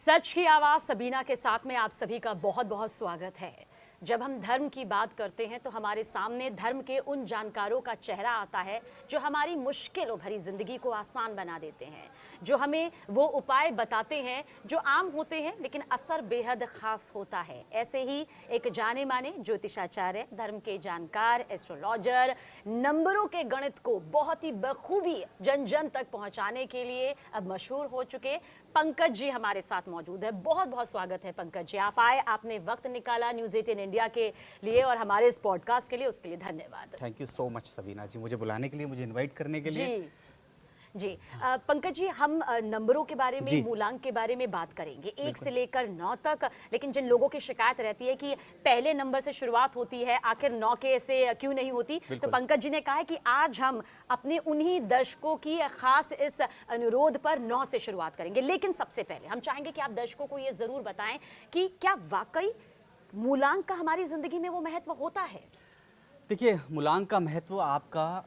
सच की आवाज़ सबीना के साथ में आप सभी का बहुत बहुत स्वागत है। जब हम धर्म की बात करते हैं तो हमारे सामने धर्म के उन जानकारों का चेहरा आता है जो हमारी मुश्किलों भरी ज़िंदगी को आसान बना देते हैं, जो हमें वो उपाय बताते हैं जो आम होते हैं लेकिन असर बेहद ख़ास होता है। ऐसे ही एक जाने माने ज्योतिषाचार्य, धर्म के जानकार, एस्ट्रोलॉजर, नंबरों के गणित को बहुत ही बखूबी जन जन तक पहुंचाने के लिए अब मशहूर हो चुके पंकज जी हमारे साथ मौजूद है। बहुत बहुत स्वागत है पंकज जी, आप आए, आपने वक्त निकाला न्यूज़ 18 इंडिया के लिए और हमारे इस पॉडकास्ट के लिए, उसके लिए धन्यवाद। Thank you so much Sabina ji, मुझे बुलाने के लिए, मुझे इनवाइट करने के लिए। जी जी पंकज जी, हम नंबरों के बारे में, जी मूलांक के बारे में बात करेंगे 1 बिल्कुल। से लेकर 9 तक। लेकिन जिन लोगों की शिकायत रहती है कि पहले नंबर से शुरुआत होती है, आखिर 9 के से क्यों नहीं होती, तो बिल्कुल। पंकज जी ने कहा है कि आज हम अपने उन्हीं दर्शकों की खास इस अनुरोध पर 9 से शुरुआत करेंगे। लेकिन सबसे पहले हम चाहेंगे कि आप दर्शकों को ये ज़रूर बताएं कि क्या वाकई मूलांक का हमारी ज़िंदगी में वो महत्व होता है? देखिए, मूलांक का महत्व आपका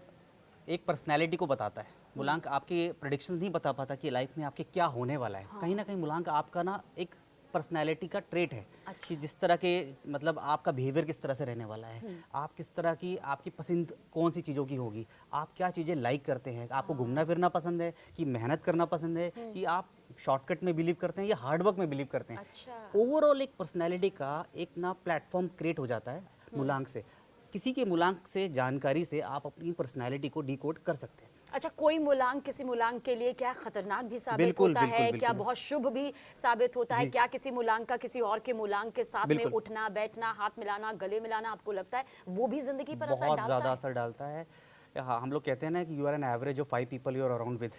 एक पर्सनैलिटी को बताता है। मूलांक आपके प्रेडिक्शंस नहीं बता पाता कि लाइफ में आपके क्या होने वाला है। कहीं ना कहीं मूलांक आपका ना एक पर्सनैलिटी का ट्रेट है। अच्छा। कि जिस तरह के मतलब आपका बिहेवियर किस तरह से रहने वाला है, आप किस तरह की, आपकी पसंद कौन सी चीज़ों की होगी, आप क्या चीज़ें लाइक करते हैं, आपको घूमना फिरना पसंद है कि मेहनत करना पसंद है, कि आप शॉर्टकट में बिलीव करते हैं या हार्डवर्क में बिलीव करते हैं। अच्छा। ओवरऑल एक पर्सनैलिटी का एक ना प्लेटफॉर्म क्रिएट हो जाता है मूलांक से। किसी के मूलांक से, जानकारी से आप अपनी पर्सनैलिटी को डिकोड कर सकते हैं। अच्छा, कोई मूलांक किसी मूलांक के लिए क्या खतरनाक भी साबित बिल्कुल होता बिल्कुल है, क्या बिल्कुल। बहुत शुभ भी साबित होता है? जी क्या किसी मूलांक का किसी और के मूलांक के साथ में बिल्कुल। उठना बैठना, हाथ मिलाना, गले मिलाना, आपको लगता है वो भी जिंदगी पर असर बहुत डालता ज़्यादा है? असर डालता है। हाँ, हम लोग कहते हैं ना कि you are an average of 5 people you are around with.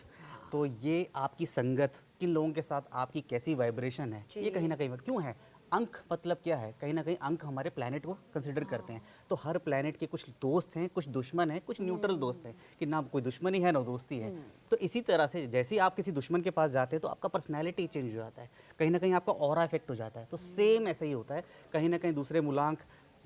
तो ये आपकी संगत, किन लोगों के साथ आपकी कैसी वाइब्रेशन है, ये कहीं ना कहीं क्यों है। अंक मतलब क्या है, कहीं ना कहीं अंक हमारे प्लैनेट को कंसिडर करते हैं। तो हर प्लैनेट के कुछ दोस्त हैं, कुछ दुश्मन हैं, कुछ न्यूट्रल दोस्त हैं, कि ना कोई दुश्मनी है ना दोस्ती है। तो इसी तरह से जैसे ही आप किसी दुश्मन के पास जाते हैं तो आपका पर्सनैलिटी चेंज हो जाता है, कहीं ना कहीं आपका ऑरा इफेक्ट हो जाता है। तो सेम ऐसे ही होता है कहीं ना कहीं दूसरे मूलांक,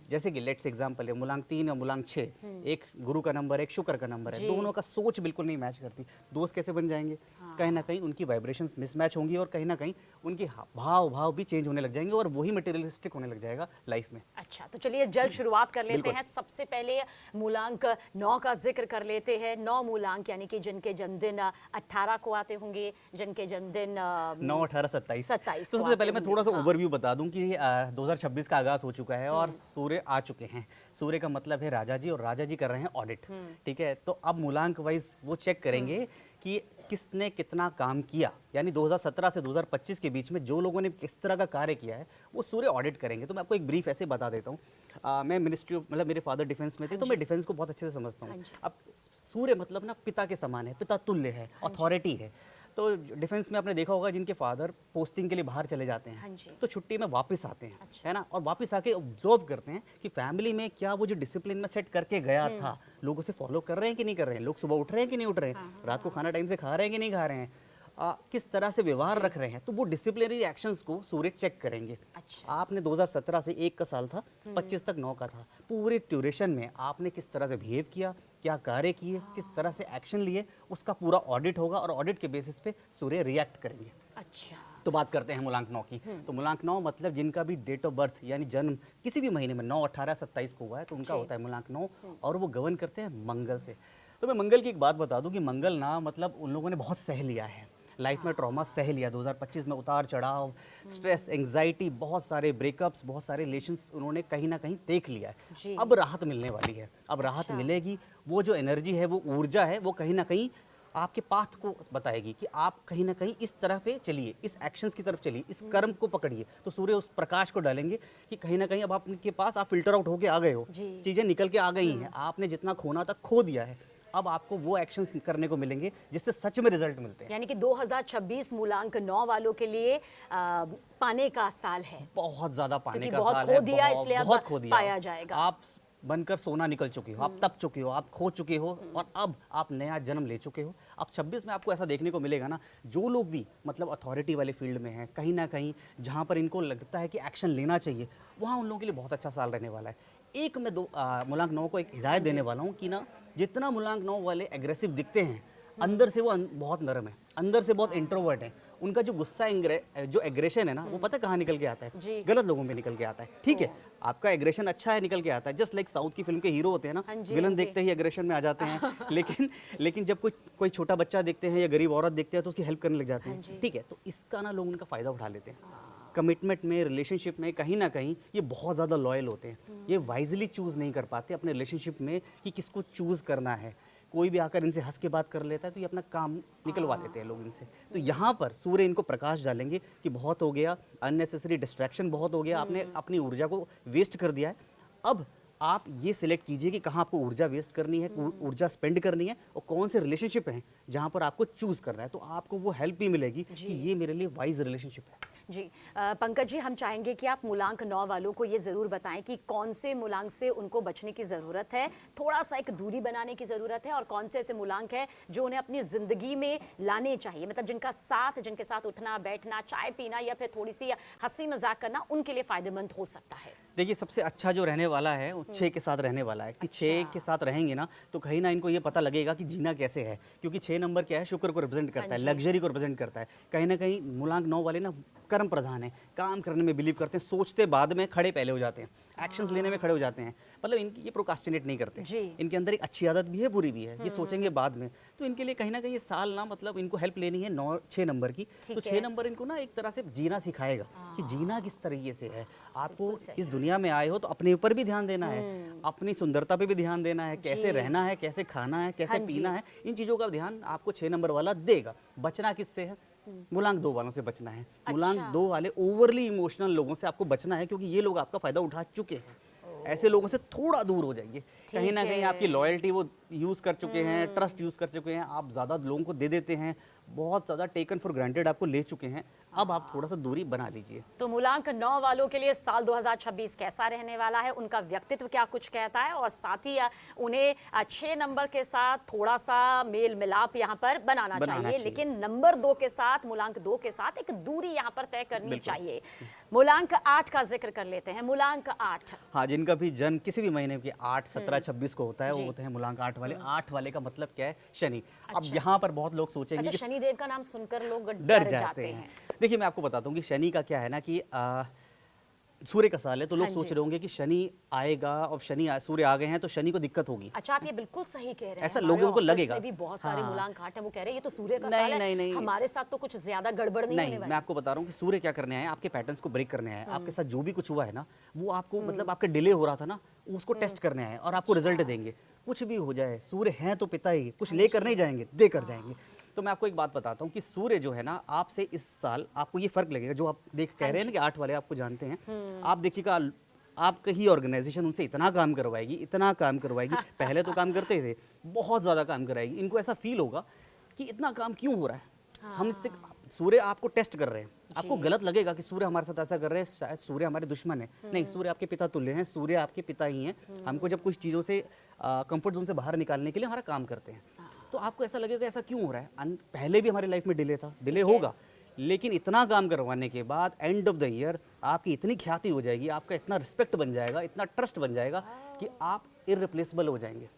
जैसे कि लेट्स एग्जांपल है मूलांक 3 और मूलांक 6, एक गुरु का नंबर, एक शुक्र का नंबर है, जी। दोनों का सोच बिल्कुल नहीं मैच करती, दोस्त कैसे बन जाएंगे? कहीं ना कहीं उनकी वाइब्रेशंस मिसमैच होंगी और कहीं ना कहीं उनके भाव भाव भी चेंज होने लग जाएंगे और वही मटेरियलिस्टिक होने लग जाएगा लाइफ में। अच्छा, तो चलिए जल्द शुरुआत कर लेते बिल्कुल। हैं। सबसे पहले मूलांक 9 का जिक्र कर लेते हैं। 9 मूलांक यानी कि जिनके जन्मदिन 18 को आते होंगे, जिनके जन्मदिन 9, 18, 27। 27 तो को सबसे आते पहले मैं होंगे। थोड़ा सा हाँ। ओवरव्यू बता दूं कि 2026 का आगाज़ हो चुका है और सूर्य आ चुके हैं। सूर्य का मतलब है राजा जी, और राजा जी कर रहे हैं ऑडिट। ठीक है, तो अब मूलांक वाइज वो चेक करेंगे कि किसने कितना काम किया, यानी 2017 से 2025 के बीच में जो लोगों ने किस तरह का कार्य किया है वो सूर्य ऑडिट करेंगे। तो मैं आपको एक ब्रीफ ऐसे बता देता हूँ। मैं मिनिस्ट्री ऑफ, मतलब मेरे फादर डिफेंस में थे, तो मैं डिफेंस को बहुत अच्छे से समझता हाँ हूँ। जी। अब सूर्य मतलब ना पिता के समान है, पिता तुल्य है, अथॉरिटी है। तो डिफेंस में आपने देखा होगा जिनके फादर पोस्टिंग के लिए बाहर चले जाते हाँ हैं, जी। तो छुट्टी में वापस आते हैं, अच्छा। है ना, और वापस आके ऑब्जर्व करते हैं कि फैमिली में क्या वो जो डिसिप्लिन में सेट करके गया था, लोग उसे फॉलो कर रहे हैं कि नहीं कर रहे हैं, लोग सुबह उठ रहे हैं कि नहीं उठ रहे हैं, रात को खाना टाइम से खा रहे हैं कि नहीं खा रहे हैं, किस तरह से व्यवहार रख रहे हैं। तो वो डिसिप्लिनरी एक्शंस को सूर्य चेक करेंगे। अच्छा। आपने 2017 से 1 का साल था, 25 तक 9 का था, पूरे ड्यूरेशन में आपने किस तरह से बिहेव किया, क्या कार्य किए, किस तरह से एक्शन लिए, उसका पूरा ऑडिट होगा और ऑडिट के बेसिस पे सूर्य रिएक्ट करेंगे। अच्छा। तो बात करते हैं मूलांक 9 की। तो मूलांक 9 मतलब जिनका भी डेट ऑफ बर्थ यानी जन्म किसी भी महीने में 9, 18, 27 को हुआ है, तो उनका जी। होता है मूलांक 9, और वो गवर्न करते हैं मंगल से। तो मैं मंगल की एक बात बता दूं कि मंगल ना मतलब उन लोगों ने बहुत सह लिया है लाइफ में, ट्रॉमा सह लिया 2025 में, उतार चढ़ाव, स्ट्रेस, एंग्जाइटी, बहुत सारे ब्रेकअप्स, बहुत सारे रिलेशंस उन्होंने कहीं ना कहीं देख लिया जी। है। अब राहत मिलने वाली है, अब राहत अच्छा। मिलेगी। वो जो एनर्जी है, वो ऊर्जा है, वो कहीं ना कहीं आपके पाथ को बताएगी कि आप कहीं ना कहीं इस तरह पे चलिए, इस एक्शंस की तरफ चलिए, इस कर्म को पकड़िए। तो सूर्य उस प्रकाश को डालेंगे कि कहीं ना कहीं अब आपके पास, आप फिल्टर आउट होके आ गए हो, जी। चीज़ें निकल के आ गई हैं, आपने जितना खोना था खो दिया है। अब आपको वो एक्शंस करने को मिलेंगे जिससे सच में रिजल्ट मिलते हैं। यानी कि 2026 मूलांक 9 वालों के लिए पाने का साल है, बहुत ज़्यादा पाने क्योंकि का बहुत साल खो है, दिया इसलिए अब बहुत खो दिया। पाया जाएगा। आप बनकर सोना निकल चुके हो, आप तप चुके हो, आप खो चुके हो, और अब आप नया जन्म ले चुके हो। अब 26 में आपको ऐसा देखने को मिलेगा ना, जो लोग भी मतलब अथॉरिटी वाले फील्ड में हैं, कहीं ना कहीं जहाँ पर इनको लगता है कि एक्शन लेना चाहिए, वहाँ उन लोगों के लिए बहुत अच्छा साल रहने वाला है। मैं मूलांक 9 को एक हिदायत देने वाला हूँ कि ना, जितना मूलांक 9 वाले एग्रेसिव दिखते हैं, अंदर से वो बहुत नरम है, अंदर से बहुत इंट्रोवर्ट है। उनका जो गुस्सा जो एग्रेशन है ना, वो पता है कहाँ निकल के आता जी। है? गलत लोगों पे निकल के आता है। ठीक है, आपका एग्रेशन अच्छा है, निकल के आता है, जस्ट लाइक साउथ की फिल्म के हीरो होते हैं ना, हाँ जी, विलन हाँ जी। देखते ही एग्रेशन में आ जाते हैं। लेकिन जब कोई छोटा बच्चा देखते हैं या गरीब औरत देखते हैं तो उसकी हेल्प करने लग जाते हैं। ठीक है, तो इसका ना लोग उनका फ़ायदा उठा लेते हैं। कमिटमेंट में, रिलेशनशिप में कहीं ना कहीं ये बहुत ज़्यादा लॉयल होते हैं। ये वाइजली चूज़ नहीं कर पाते अपने रिलेशनशिप में कि किसको चूज़ करना है। कोई भी आकर इनसे हंस के बात कर लेता है तो ये अपना काम निकलवा लेते हैं लोग इनसे। तो यहाँ पर सूर्य इनको प्रकाश डालेंगे कि बहुत हो गया, अननेसेसरी डिस्ट्रैक्शन बहुत हो गया, आपने अपनी ऊर्जा को वेस्ट कर दिया है। अब आप ये सिलेक्ट कीजिए कि कहाँ आपको ऊर्जा वेस्ट करनी है, ऊर्जा स्पेंड करनी है, और कौन से रिलेशनशिप हैं जहाँ पर आपको चूज़ करना है। तो आपको वो हेल्प भी मिलेगी कि ये मेरे लिए वाइज रिलेशनशिप है। जी पंकज जी, हम चाहेंगे कि आप मूलांक 9 वालों को ये ज़रूर बताएं कि कौन से मूलांक से उनको बचने की ज़रूरत है, थोड़ा सा एक दूरी बनाने की ज़रूरत है, और कौन से ऐसे मूलांक है जो उन्हें अपनी ज़िंदगी में लाने चाहिए, मतलब जिनके साथ उठना बैठना, चाय पीना या फिर थोड़ी सी हंसी मजाक करना उनके लिए फ़ायदेमंद हो सकता है। देखिए, सबसे अच्छा जो रहने वाला है वो 6 के साथ रहने वाला है कि 6 के साथ रहेंगे ना तो कहीं ना इनको ये पता लगेगा कि जीना कैसे है। क्योंकि 6 नंबर क्या है, शुक्र को रिप्रेजेंट करता है, लग्जरी को रिप्रेजेंट करता है। कहीं ना कहीं मूलांक 9 वाले ना कर्म प्रधान है, काम करने में बिलीव करते हैं, सोचते बाद में, खड़े पहले हो जाते हैं, एक्शंस लेने में खड़े हो जाते हैं। मतलब इनकी ये प्रोकास्टिनेट नहीं करते। इनके अंदर एक अच्छी आदत भी है, बुरी भी है, ये सोचेंगे बाद में। तो इनके लिए कहीं ना कहीं ये साल ना, मतलब इनको हेल्प लेनी है 6 नंबर की। तो 6 नंबर इनको ना एक तरह से जीना सिखाएगा कि जीना किस तरीके से है। आपको इस दुनिया में आए हो तो अपने ऊपर भी ध्यान देना है, अपनी सुंदरता पे भी ध्यान देना है, कैसे रहना है, कैसे खाना है, कैसे पीना है, इन चीज़ों का ध्यान आपको 6 नंबर वाला देगा। बचना किससे है? मूलांक 2 वालों से बचना है। मूलांक 2 वाले ओवरली इमोशनल लोगों से आपको बचना है, क्योंकि ये लोग आपका फायदा उठा चुके हैं। ऐसे लोगों से थोड़ा दूर हो जाइए। कहीं ना कहीं आपकी लॉयल्टी वो यूज़ कर चुके हैं, ट्रस्ट यूज़ कर चुके हैं, आप ज़्यादा लोगों को दे देते हैं, बहुत ज़्यादा टेकन फॉर ग्रांटेड आपको ले चुके हैं। अब आप थोड़ा सा दूरी बना लीजिए। तो मूलांक 9 वालों के लिए साल 2026 कैसा रहने वाला है, उनका व्यक्तित्व क्या कुछ कहता है, और साथ ही उन्हें 6 नंबर के साथ थोड़ा सा मेल मिलाप यहाँ पर बनाना चाहिए, लेकिन नंबर 2 के साथ, मूलांक 2 के साथ एक दूरी यहाँ पर तय करनी चाहिए। मूलांक 8 का जिक्र कर लेते हैं। मूलांक 8, हाँ, जिनका भी जन्म किसी भी महीने के 8, 17, 26 को होता है, वो होते हैं मूलांक 8 वाले। 8 वाले का मतलब क्या है? शनि। अब यहाँ पर बहुत लोग सोचेंगे कि शनिदेव का नाम सुनकर लोग डर जाते हैं। देखिए, मैं आपको बताता हूँ कि शनि का क्या है ना कि सूर्य का साल है, तो लोग सोच रहे होंगे कि शनि आएगा, और सूर्य आ गए हैं तो शनि को दिक्कत होगी। अच्छा, आप ये बिल्कुल सही कह रहे हैं। ऐसा लोगों को लगेगा। भी बहुत सारे मूलांक 8 है, वो कह रहे हैं ये तो सूर्य का नहीं, साल है, नहीं, हमारे साथ तो कुछ ज्यादा गड़बड़ नहीं होने वाली। मैं आपको बता रहा हूँ कि सूर्य क्या करने आए, आपके पैटर्न्स को ब्रेक करने आए। आपके साथ जो भी कुछ हुआ है ना, वो आपको मतलब आपका डिले हो रहा था ना, उसको टेस्ट करने आए और आपको रिजल्ट देंगे। कुछ भी हो जाए, सूर्य हैं तो पिता ही, कुछ लेकर नहीं जाएंगे, देकर जाएंगे। तो मैं आपको एक बात बताता हूँ कि सूर्य जो है ना, आपसे इस साल आपको ये फर्क लगेगा, जो आप कह रहे हैं ना कि 8 वाले आपको जानते हैं, आप देखिएगा आपका ही ऑर्गेनाइजेशन उनसे इतना काम करवाएगी, पहले तो काम करते थे, बहुत ज़्यादा काम कराएगी। इनको ऐसा फील होगा कि इतना काम क्यों हो रहा है, हम इससे सूर्य आपको टेस्ट कर रहे हैं। आपको गलत लगेगा कि सूर्य हमारे साथ ऐसा कर रहे हैं, शायद सूर्य हमारे दुश्मन है। नहीं, सूर्य आपके पिता तुल्य हैं, सूर्य आपके पिता ही हैं। हमको जब कुछ चीज़ों से कंफर्ट जोन से बाहर निकालने के लिए हमारा काम करते हैं। तो आपको ऐसा लगेगा ऐसा क्यों हो रहा है? पहले भी हमारी लाइफ में डिले था, डिले होगा, लेकिन इतना काम करवाने के बाद एंड ऑफ द ईयर आपकी इतनी ख्याति हो जाएगी, आपका इतना रिस्पेक्ट बन जाएगा, इतना ट्रस्ट बन जाएगा कि आप इररिप्लेसेबल हो जाएंगे।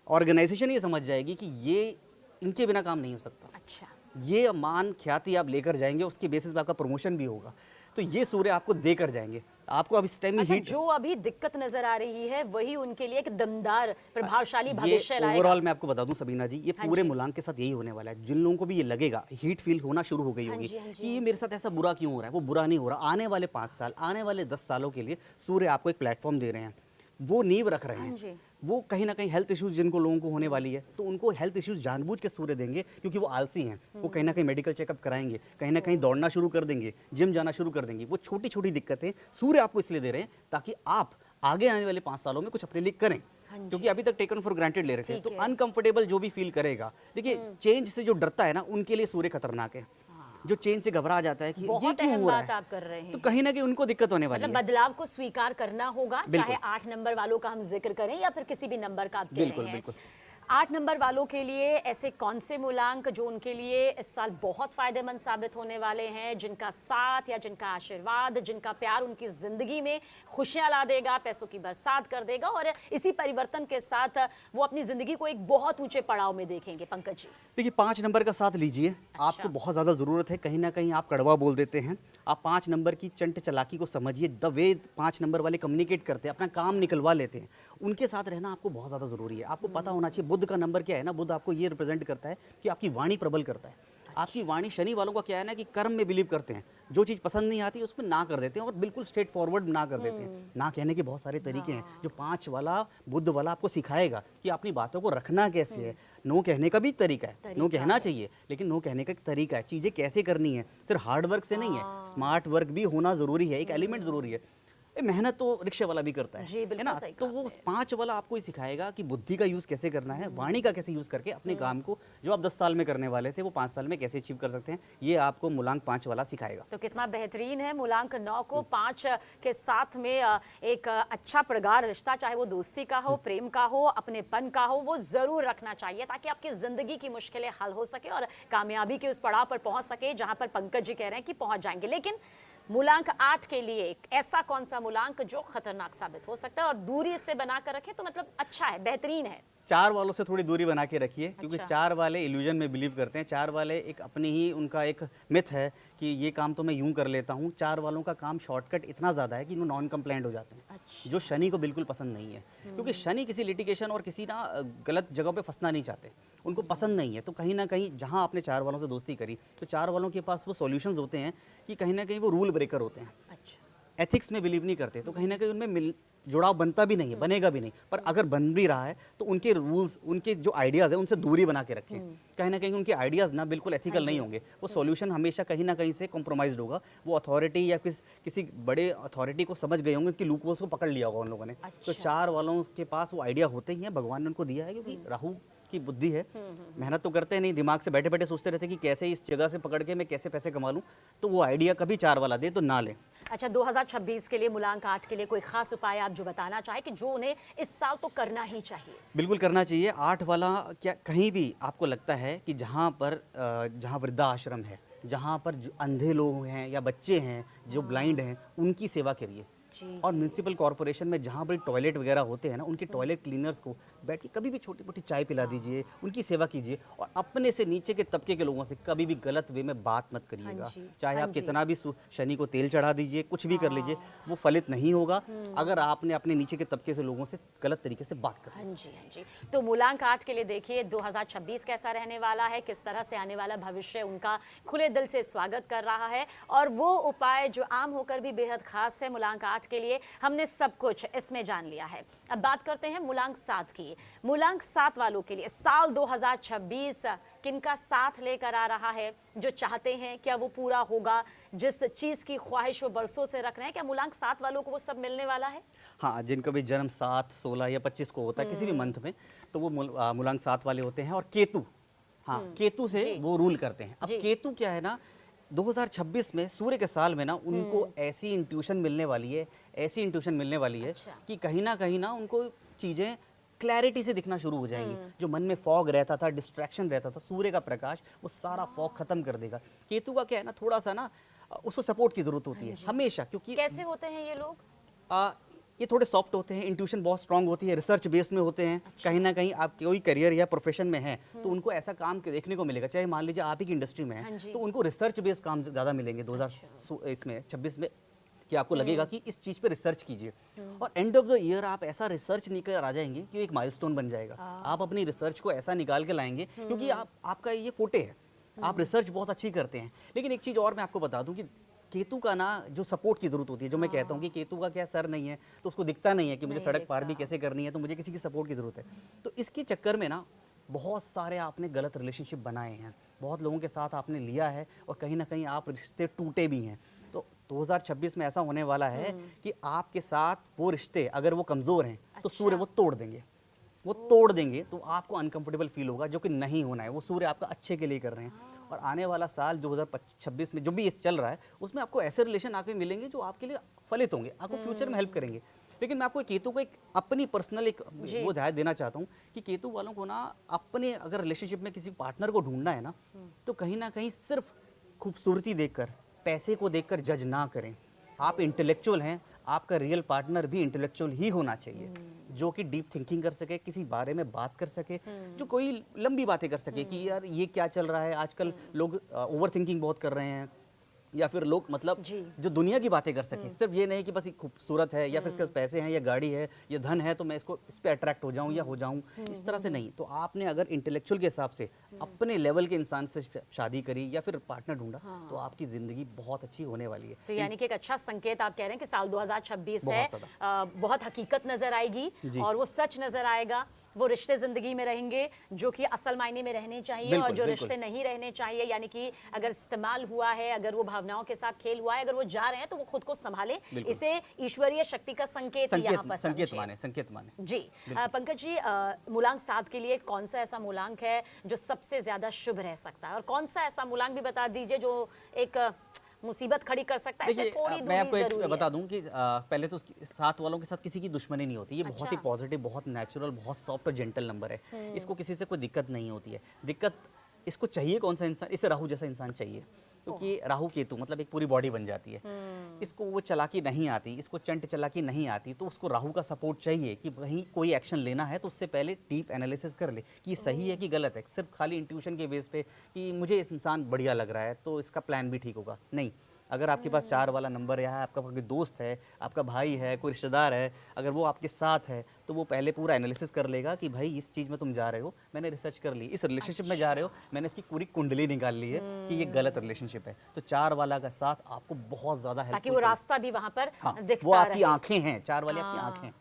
ऑर्गेनाइजेशन ये समझ जाएगी कि ये इनके बिना काम नहीं हो सकता। अच्छा, ये मान ख्याति आप लेकर जाएंगे, उसके बेसिस पे आपका प्रमोशन भी होगा। तो ये सूर्य आपको देकर जाएंगे। आपको अब इस टाइम में हीट, जो अभी दिक्कत नजर आ रही है, वही उनके लिए एक दमदार प्रभावशाली भविष्य लाएगा। ओवरऑल मैं आपको बता दूं सबीना जी, ये पूरे मूलांक के साथ यही होने वाला है। जिन लोगों को भी ये लगेगा, हीट फील होना शुरू हो गई होगी कि ये मेरे साथ ऐसा बुरा क्यों हो रहा है, वो बुरा नहीं हो रहा। आने वाले 5 साल, आने वाले 10 सालों के लिए सूर्य आपको एक प्लेटफॉर्म दे रहे हैं, वो नींव रख रहे हैं। वो कहीं ना कहीं हेल्थ इश्यूज जिनको लोगों को होने वाली है, तो उनको हेल्थ इश्यूज जानबूझ के सूर्य देंगे, क्योंकि वो आलसी हैं। वो कहीं ना कहीं मेडिकल चेकअप कराएंगे, कहीं ना कहीं दौड़ना शुरू कर देंगे, जिम जाना शुरू कर देंगे। वो छोटी छोटी दिक्कतें सूर्य आपको इसलिए दे रहे हैं ताकि आप आगे आने वाले 5 सालों में कुछ अपने लिए करें, क्योंकि अभी तक टेकन फॉर ग्रांटेड ले रहे थे। तो अनकंफर्टेबल जो भी फील करेगा, देखिए चेंज से जो डरता है ना, उनके लिए सूर्य खतरनाक है। जो चेंज से घबरा जाता है कि ये क्यों हो रहा है, आप कर रहे हैं, तो कहीं ना कहीं उनको दिक्कत होने वाली है। बदलाव को स्वीकार करना होगा, चाहे 8 नंबर वालों का हम जिक्र करें या फिर किसी भी नंबर का आप कह रहे हैं। बिल्कुल। 8 नंबर वालों के लिए ऐसे कौन से मूलांक जो उनके लिए इस साल बहुत फायदेमंद साबित होने वाले हैं, जिनका साथ या जिनका आशीर्वाद, जिनका प्यार उनकी जिंदगी में खुशियां ला देगा, पैसों की बरसात कर देगा और इसी परिवर्तन के साथ वो अपनी जिंदगी को एक बहुत ऊंचे पड़ाव में देखेंगे? पंकज जी, देखिए 5 नंबर का साथ लीजिए। आपको बहुत ज़्यादा ज़रूरत है, कहीं ना कहीं आप कड़वा बोल देते हैं। आप 5 नंबर की चंट चालाकी को समझिए। द वे 5 नंबर वाले कम्युनिकेट करते हैं, अपना काम निकलवा लेते हैं, उनके साथ रहना आपको बहुत ज़्यादा ज़रूरी है। आपको पता होना चाहिए बुध का नंबर क्या है ना, बुध आपको ये रिप्रेजेंट करता है कि आपकी वाणी प्रबल करता है। आपकी वाणी, शनि वालों का क्या है ना कि कर्म में बिलीव करते हैं, जो चीज़ पसंद नहीं आती उसमें ना कर देते हैं और बिल्कुल स्ट्रेट फॉरवर्ड ना कर देते हैं। ना कहने के बहुत सारे तरीके हैं जो 5 वाला बुध वाला आपको सिखाएगा कि अपनी बातों को रखना कैसे है। नो कहने का भी एक तरीका है, नो कहना चाहिए, लेकिन नो कहने का एक तरीका है, चीज़ें कैसे करनी है। सिर्फ हार्ड वर्क से नहीं है, स्मार्ट वर्क भी होना ज़रूरी है, एक एलिमेंट ज़रूरी है। मेहनत तो रिक्शे वाला भी करता जी, है बिल्कुल ना। सही तो कहा वो आपने। 5 वाला आपको ही सिखाएगा कि बुद्धि का यूज़ कैसे करना है, वाणी का कैसे यूज़ करके अपने काम को जो आप 10 साल में करने वाले थे वो 5 साल में कैसे अचीव कर सकते हैं, ये आपको मूलांक 5 वाला सिखाएगा। तो कितना बेहतरीन है मूलांक 9 को 5 के साथ में एक अच्छा प्रगाढ़ रिश्ता, चाहे वो दोस्ती का हो, प्रेम का हो, अपनेपन का हो, वो जरूर रखना चाहिए ताकि आपकी जिंदगी की मुश्किलें हल हो सके और कामयाबी के उस पड़ाव पर पहुंच सके जहां पर पंकज जी कह रहे हैं कि पहुंच जाएंगे। लेकिन मूलांक 8 के लिए एक ऐसा कौन सा मूलांक जो खतरनाक साबित हो सकता है और दूरी इससे बनाकर रखे तो मतलब अच्छा है, बेहतरीन है? 4 वालों से थोड़ी दूरी बना के रखिए, क्योंकि अच्छा। 4 वाले इल्यूजन में बिलीव करते हैं। 4 वाले एक अपनी ही उनका एक मिथ है कि ये काम तो मैं यूं कर लेता हूँ। 4 वालों का काम शॉर्टकट इतना ज़्यादा है कि वो नॉन कंप्लाइंट हो जाते हैं, अच्छा। जो शनि को बिल्कुल पसंद नहीं है। क्योंकि शनि किसी लिटिगेशन और किसी ना गलत जगह पे फंसना नहीं चाहते, उनको पसंद नहीं है। तो कहीं ना कहीं जहाँ आपने 4 वालों से दोस्ती करी तो 4 वालों के पास वो सॉल्यूशंस होते हैं कि कहीं ना कहीं वो रूल ब्रेकर होते हैं, अच्छा। एथिक्स में बिलीव नहीं करते। तो कहीं ना कहीं उनमें जुड़ाव बनता भी नहीं है, बनेगा भी नहीं। पर अगर बन भी रहा है तो उनके रूल्स, उनके जो आइडियाज़ है उनसे दूरी बना के रखें। कहीं ना कहीं उनके आइडियाज़ ना बिल्कुल एथिकल नहीं होंगे, वो सॉल्यूशन हमेशा कहीं ना कहीं से कॉम्प्रोमाइज़ होगा। वो अथॉरिटी या किसी बड़े अथॉरिटी को समझ गए होंगे कि लूप होल्स को पकड़ लिया होगा उन लोगों ने। तो 4 वालों के पास वो आइडिया होते ही हैं, भगवान ने उनको दिया है, क्योंकि राहु की बुद्धि है। मेहनत तो करते नहीं, दिमाग से बैठे बैठे सोचते रहते कि कैसे इस जगह से पकड़ के मैं कैसे पैसे कमा लूँ। तो वो आइडिया कभी 4 वाला दे तो ना लें। अच्छा, 2026 के लिए मूलांक 8 के लिए कोई खास उपाय आप जो बताना चाहें कि जो उन्हें इस साल तो करना ही चाहिए? बिल्कुल करना चाहिए। 8 वाला क्या, कहीं भी आपको लगता है कि जहाँ वृद्धाश्रम है, जहाँ पर जो अंधे लोग हैं या बच्चे हैं जो ब्लाइंड हैं, उनकी सेवा करिए। जी, और म्यूनसिपल कॉरपोरेशन में जहाँ पर टॉयलेट वगैरह होते हैं ना, उनके टॉयलेट क्लीनर्स को बैठ के कभी भी छोटी मोटी चाय पिला दीजिए, उनकी सेवा कीजिए। और अपने से नीचे के तबके के लोगों से कभी भी गलत वे में बात मत करिएगा। जी, चाहे हाँ आप जी। कितना भी शनि को तेल चढ़ा दीजिए, कुछ भी कर लीजिए, वो फलित नहीं होगा अगर आपने अपने नीचे के तबके से लोगों से गलत तरीके से बात कर। हाँ जी, हाँ जी। तो मूलांक 8 के लिए देखिए 2026 कैसा रहने वाला है, किस तरह से आने वाला भविष्य उनका खुले दिल से स्वागत कर रहा है और वो उपाय जो आम होकर भी बेहद खास है मूलांक 8 के लिए, हमने सब कुछ इसमें जान लिया है। अब बात करते हैं मूलांक 7 की। मूलांक 7 वालों के लिए साल 2026 किनका साथ लेकर आ रहा है? जो चाहते हैं क्या वो पूरा होगा? जिस चीज़ की ख्वाहिश वो बरसों से रख रहे हैं, क्या मूलांक 7 वालों को वो सब मिलने वाला है? हाँ, जिनका भी जन्म 7, 16 या 25 को होता है किसी भी मंथ में, तो वो मूलांक 7 वाले होते हैं। और केतु, हाँ, केतु से जी। वो रूल करते हैं। अब जी। केतु क्या है ना, 2026 में सूर्य के साल में ना उनको ऐसी इंट्यूशन मिलने वाली है, ऐसी इंट्यूशन मिलने वाली है अच्छा। कि कहीं ना उनको चीज़ें क्लैरिटी से दिखना शुरू हो जाएंगी। जो मन में फॉग रहता था, डिस्ट्रैक्शन रहता था, सूर्य का प्रकाश वो सारा फॉग खत्म कर देगा। केतु का क्या है ना, थोड़ा सा ना उसको सपोर्ट की जरूरत होती है हमेशा, क्योंकि कैसे होते हैं ये लोग? ये थोड़े सॉफ्ट होते हैं, इंट्यूशन बहुत स्ट्रांग होती है, रिसर्च बेस्ड में होते हैं। कहीं ना कहीं आप कोई करियर या प्रोफेशन में हैं तो उनको ऐसा काम देखने को मिलेगा, चाहे मान लीजिए आप ही की इंडस्ट्री में हाँ है जी। तो उनको रिसर्च बेस्ड काम ज़्यादा मिलेंगे 2026 में, कि आपको लगेगा कि इस चीज़ पे रिसर्च कीजिए। और एंड ऑफ द ईयर आप ऐसा रिसर्च निकल आ जाएंगे कि एक माइलस्टोन बन जाएगा। आप अपनी रिसर्च को ऐसा निकाल के लाएंगे, क्योंकि आपका ये फोटे है, आप रिसर्च बहुत अच्छी करते हैं। लेकिन एक चीज़ और मैं आपको बता दूं कि केतु का ना जो सपोर्ट की जरूरत होती है, जो मैं कहता हूँ कि केतु का क्या सर नहीं है तो उसको दिखता नहीं है कि मुझे नहीं सड़क पार भी दिखता। कैसे करनी है, तो मुझे किसी की सपोर्ट की जरूरत है। तो इसके चक्कर में ना बहुत सारे आपने गलत रिलेशनशिप बनाए हैं, बहुत लोगों के साथ आपने लिया है और कहीं ना कहीं आप रिश्ते टूटे भी हैं। तो 2026 में ऐसा होने वाला है कि आपके साथ वो रिश्ते अगर वो कमज़ोर हैं तो सूर्य वो तोड़ देंगे, वो तोड़ देंगे। तो आपको अनकंफर्टेबल फील होगा, जो कि नहीं होना है। वो सूर्य आपका अच्छे के लिए कर रहे हैं। और आने वाला साल 2026 में जो भी इस चल रहा है उसमें आपको ऐसे रिलेशन आके मिलेंगे जो आपके लिए फलित होंगे, आपको फ्यूचर में हेल्प करेंगे। लेकिन मैं आपको केतु को एक अपनी पर्सनल एक जी। वो हिदायत देना चाहता हूँ कि केतु वालों को ना अपने अगर रिलेशनशिप में किसी पार्टनर को ढूंढना है ना, तो कहीं ना कहीं सिर्फ खूबसूरती देखकर, पैसे को देखकर जज ना करें। आप इंटेलेक्चुअल हैं, आपका रियल पार्टनर भी इंटेलेक्चुअल ही होना चाहिए, जो कि डीप थिंकिंग कर सके, किसी बारे में बात कर सके, जो कोई लंबी बातें कर सके कि यार ये क्या चल रहा है आजकल, लोग ओवर थिंकिंग बहुत कर रहे हैं, या फिर लोग मतलब जी। जो दुनिया की बातें कर सके। सिर्फ ये नहीं कि बस ये खूबसूरत है या फिर इसके पास पैसे हैं या गाड़ी है या धन है तो मैं इसको इस पे अट्रैक्ट हो जाऊं या हो जाऊं, इस तरह से नहीं। तो आपने अगर इंटेलेक्चुअल के हिसाब से अपने लेवल के इंसान से शादी करी या फिर पार्टनर ढूंढा, तो आपकी जिंदगी बहुत अच्छी होने वाली है। तो यानी कि एक अच्छा संकेत आप कह रहे हैं कि साल 2026 है, बहुत ज़्यादा। बहुत हकीकत नजर आएगी जी। और वो सच नजर आएगा। वो रिश्ते जिंदगी में रहेंगे जो कि असल मायने में रहने चाहिए, और बिल्कुल, जो बिल्कुल। रिश्ते नहीं रहने चाहिए, यानी कि अगर इस्तेमाल हुआ है, अगर वो भावनाओं के साथ खेल हुआ है, अगर वो जा रहे हैं तो वो खुद को संभाले। बिल्कुल। इसे ईश्वरीय शक्ति का संकेत यहाँ पर संकेत समझे। माने, संकेत माने। जी। पंकज जी, मूलांक 7 के लिए कौन सा ऐसा मूलांक है जो सबसे ज्यादा शुभ रह सकता है, और कौन सा ऐसा मूलांक भी बता दीजिए जो एक मुसीबत खड़ी कर सकता है? इसमें देखिए, थोड़ी मैं आपको दूरी एक जरूरी बता है। दूं कि पहले तो साथ वालों के साथ किसी की दुश्मनी नहीं होती। ये बहुत ही अच्छा। पॉजिटिव, बहुत नेचुरल, बहुत सॉफ्ट और जेंटल नंबर है। इसको किसी से कोई दिक्कत नहीं होती है। दिक्कत इसको चाहिए कौन सा इंसान, इसे राहु जैसा इंसान चाहिए, क्योंकि राहु केतु मतलब एक पूरी बॉडी बन जाती है। इसको वो चालाकी नहीं आती, इसको चंट चालाकी नहीं आती, तो उसको राहु का सपोर्ट चाहिए कि वहीं कोई एक्शन लेना है तो उससे पहले डीप एनालिसिस कर ले कि सही है कि गलत है। सिर्फ खाली इंट्यूशन के बेस पे कि मुझे इस इंसान बढ़िया लग रहा है तो इसका प्लान भी ठीक होगा, नहीं। अगर आपके पास 4 वाला नंबर है, आपका कोई दोस्त है, आपका भाई है, कोई रिश्तेदार है, अगर वो आपके साथ है तो वो पहले पूरा एनालिसिस कर लेगा कि भाई इस चीज़ में तुम जा रहे हो, मैंने रिसर्च कर ली, इस रिलेशनशिप में जा रहे हो, मैंने इसकी पूरी कुंडली निकाल ली है कि ये गलत रिलेशनशिप है। तो 4 वाला का साथ आपको बहुत ज़्यादा ताकि हेल्पफुल वो रास्ता भी वहां पर हाँ, दिखता वो आपकी रहे। आंखें हैं, 4 वाले आपकी हाँ। आंखें।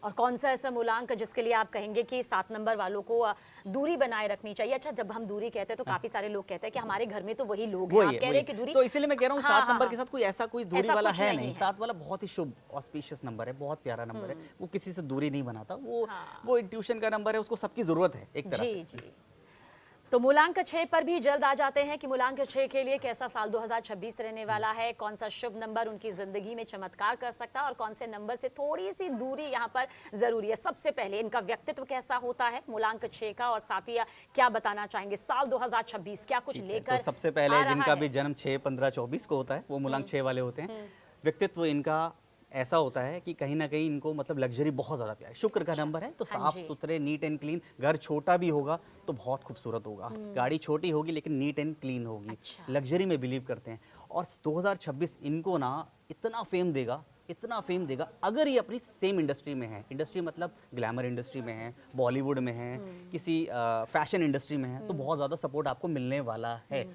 और कौन सा ऐसा मूलांक जिसके लिए आप कहेंगे कि 7 नंबर वालों को दूरी बनाए रखनी चाहिए? अच्छा, जब हम दूरी कहते हैं तो काफी सारे लोग कहते हैं कि हमारे घर में तो वही लोग हैं, वही आप है, कह वही रहे हैं है। कि दूरी। तो इसीलिए मैं कह रहा हूँ हाँ, 7 नंबर हाँ, के साथ कोई ऐसा कोई दूरी ऐसा वाला कुछ है नहीं नहीं। है। 7 वाला बहुत ही शुभ ऑस्पिशियस नंबर है, बहुत प्यारा नंबर है। वो किसी से दूरी नहीं बनाता, वो हाँ। वो इंट्यूशन का नंबर है, उसको सबकी जरूरत है एक तरह जी से। जी। तो मूलांक 6 पर भी जल्द आ जाते हैं कि मूलांक 6 के लिए कैसा साल 2026 रहने वाला है, कौन सा शुभ नंबर उनकी जिंदगी में चमत्कार कर सकता है और कौन से नंबर से थोड़ी सी दूरी यहाँ पर जरूरी है। सबसे पहले इनका व्यक्तित्व कैसा होता है मूलांक 6 का, और साथ ही क्या बताना चाहेंगे साल 2026 क्या कुछ ठीक है, लेकर तो सबसे आ पहले रहा जिनका है? भी जन्म 6, 15, 24 को होता है वो मूलांक 6 वाले होते हैं। व्यक्तित्व इनका ऐसा होता है कि कहीं ना कहीं इनको मतलब लग्जरी बहुत ज़्यादा प्यार है। शुक्र का नंबर है तो हाँ साफ जी। सुथरे, नीट एंड क्लीन। घर छोटा भी होगा तो बहुत खूबसूरत होगा, गाड़ी छोटी होगी लेकिन नीट एंड क्लीन होगी। अच्छा। लग्जरी में बिलीव करते हैं। और 2026 इनको ना इतना फेम देगा, इतना फेम देगा, अगर ये अपनी सेम इंडस्ट्री में है। इंडस्ट्री मतलब ग्लैमर इंडस्ट्री में है, बॉलीवुड में है, किसी फैशन इंडस्ट्री में है, तो बहुत ज़्यादा सपोर्ट आपको मिलने वाला है।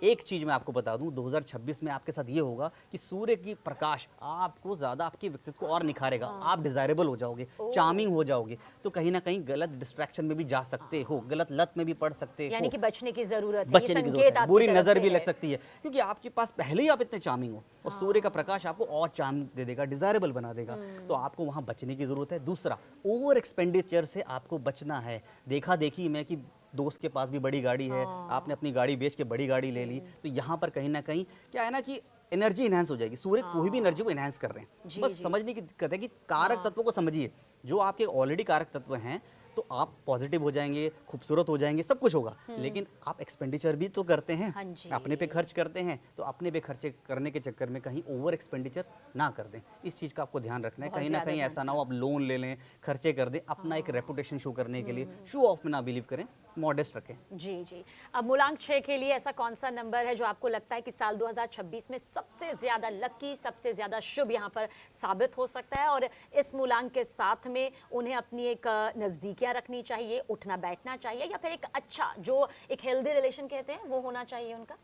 एक चीज़ मैं आपको बता दूं, 2026 में आपके साथ ये होगा कि सूर्य की प्रकाश आपको ज़्यादा आपके व्यक्तित्व को और निखारेगा। आप डिज़ायरेबल हो जाओगे, चार्मिंग हो जाओगे, तो कहीं ना कहीं गलत डिस्ट्रैक्शन में भी जा सकते हो, गलत लत में भी पड़ सकते हो। यानी कि बचने की जरूरत है, ये बचने की संकेत जरूरत है, आपकी बुरी तरफ नजर से भी है। लग सकती है क्योंकि आपके पास पहले ही आप इतने चार्मिंग हो और सूर्य का प्रकाश आपको और चार्म दे देगा, डिजायरेबल बना देगा। तो आपको वहां बचने की जरूरत है। दूसरा, ओवर एक्सपेंडिचर से आपको बचना है। देखा देखी में कि दोस्त के पास भी बड़ी गाड़ी है, आपने अपनी गाड़ी बेच के बड़ी गाड़ी ले ली, तो यहाँ पर कहीं ना कहीं क्या है ना कि एनर्जी इनहेंस हो जाएगी। सूर्य कोई भी एनर्जी को इनहेंस कर रहे हैं। जी, बस जी। समझने की दिक्कत है कि कारक तत्वों को समझिए। जो आपके ऑलरेडी कारक तत्व हैं तो आप पॉजिटिव हो जाएंगे, खूबसूरत हो जाएंगे, सब कुछ होगा। लेकिन आप एक्सपेंडिचर भी तो करते हैं, हाँ जी। अपने पे खर्च करते हैं, तो अपने पे खर्चे करने के चक्कर में कहीं ओवर एक्सपेंडिचर ना कर दें। इस चीज़ का आपको ध्यान रखना है। बहुत कहीं ना ज़्यादा कहीं ध्यान ऐसा ना हो आप लोन ले लें, खर्चे कर दें, अपना एक रेपुटेशन शो करने के लिए। शो ऑफ में ना बिलीव करें, मॉडेस्ट रखें। जी जी। अब मूलांक 6 के लिए ऐसा कौन सा नंबर है जो आपको लगता है कि साल 2026 में सबसे ज्यादा लकी, सबसे ज्यादा शुभ यहाँ पर साबित हो सकता है, और इस मूलांक के साथ में उन्हें अपनी एक नजदीकियां रखनी चाहिए, उठना बैठना चाहिए, या फिर एक अच्छा जो एक हेल्दी रिलेशन कहते हैं वो होना चाहिए उनका?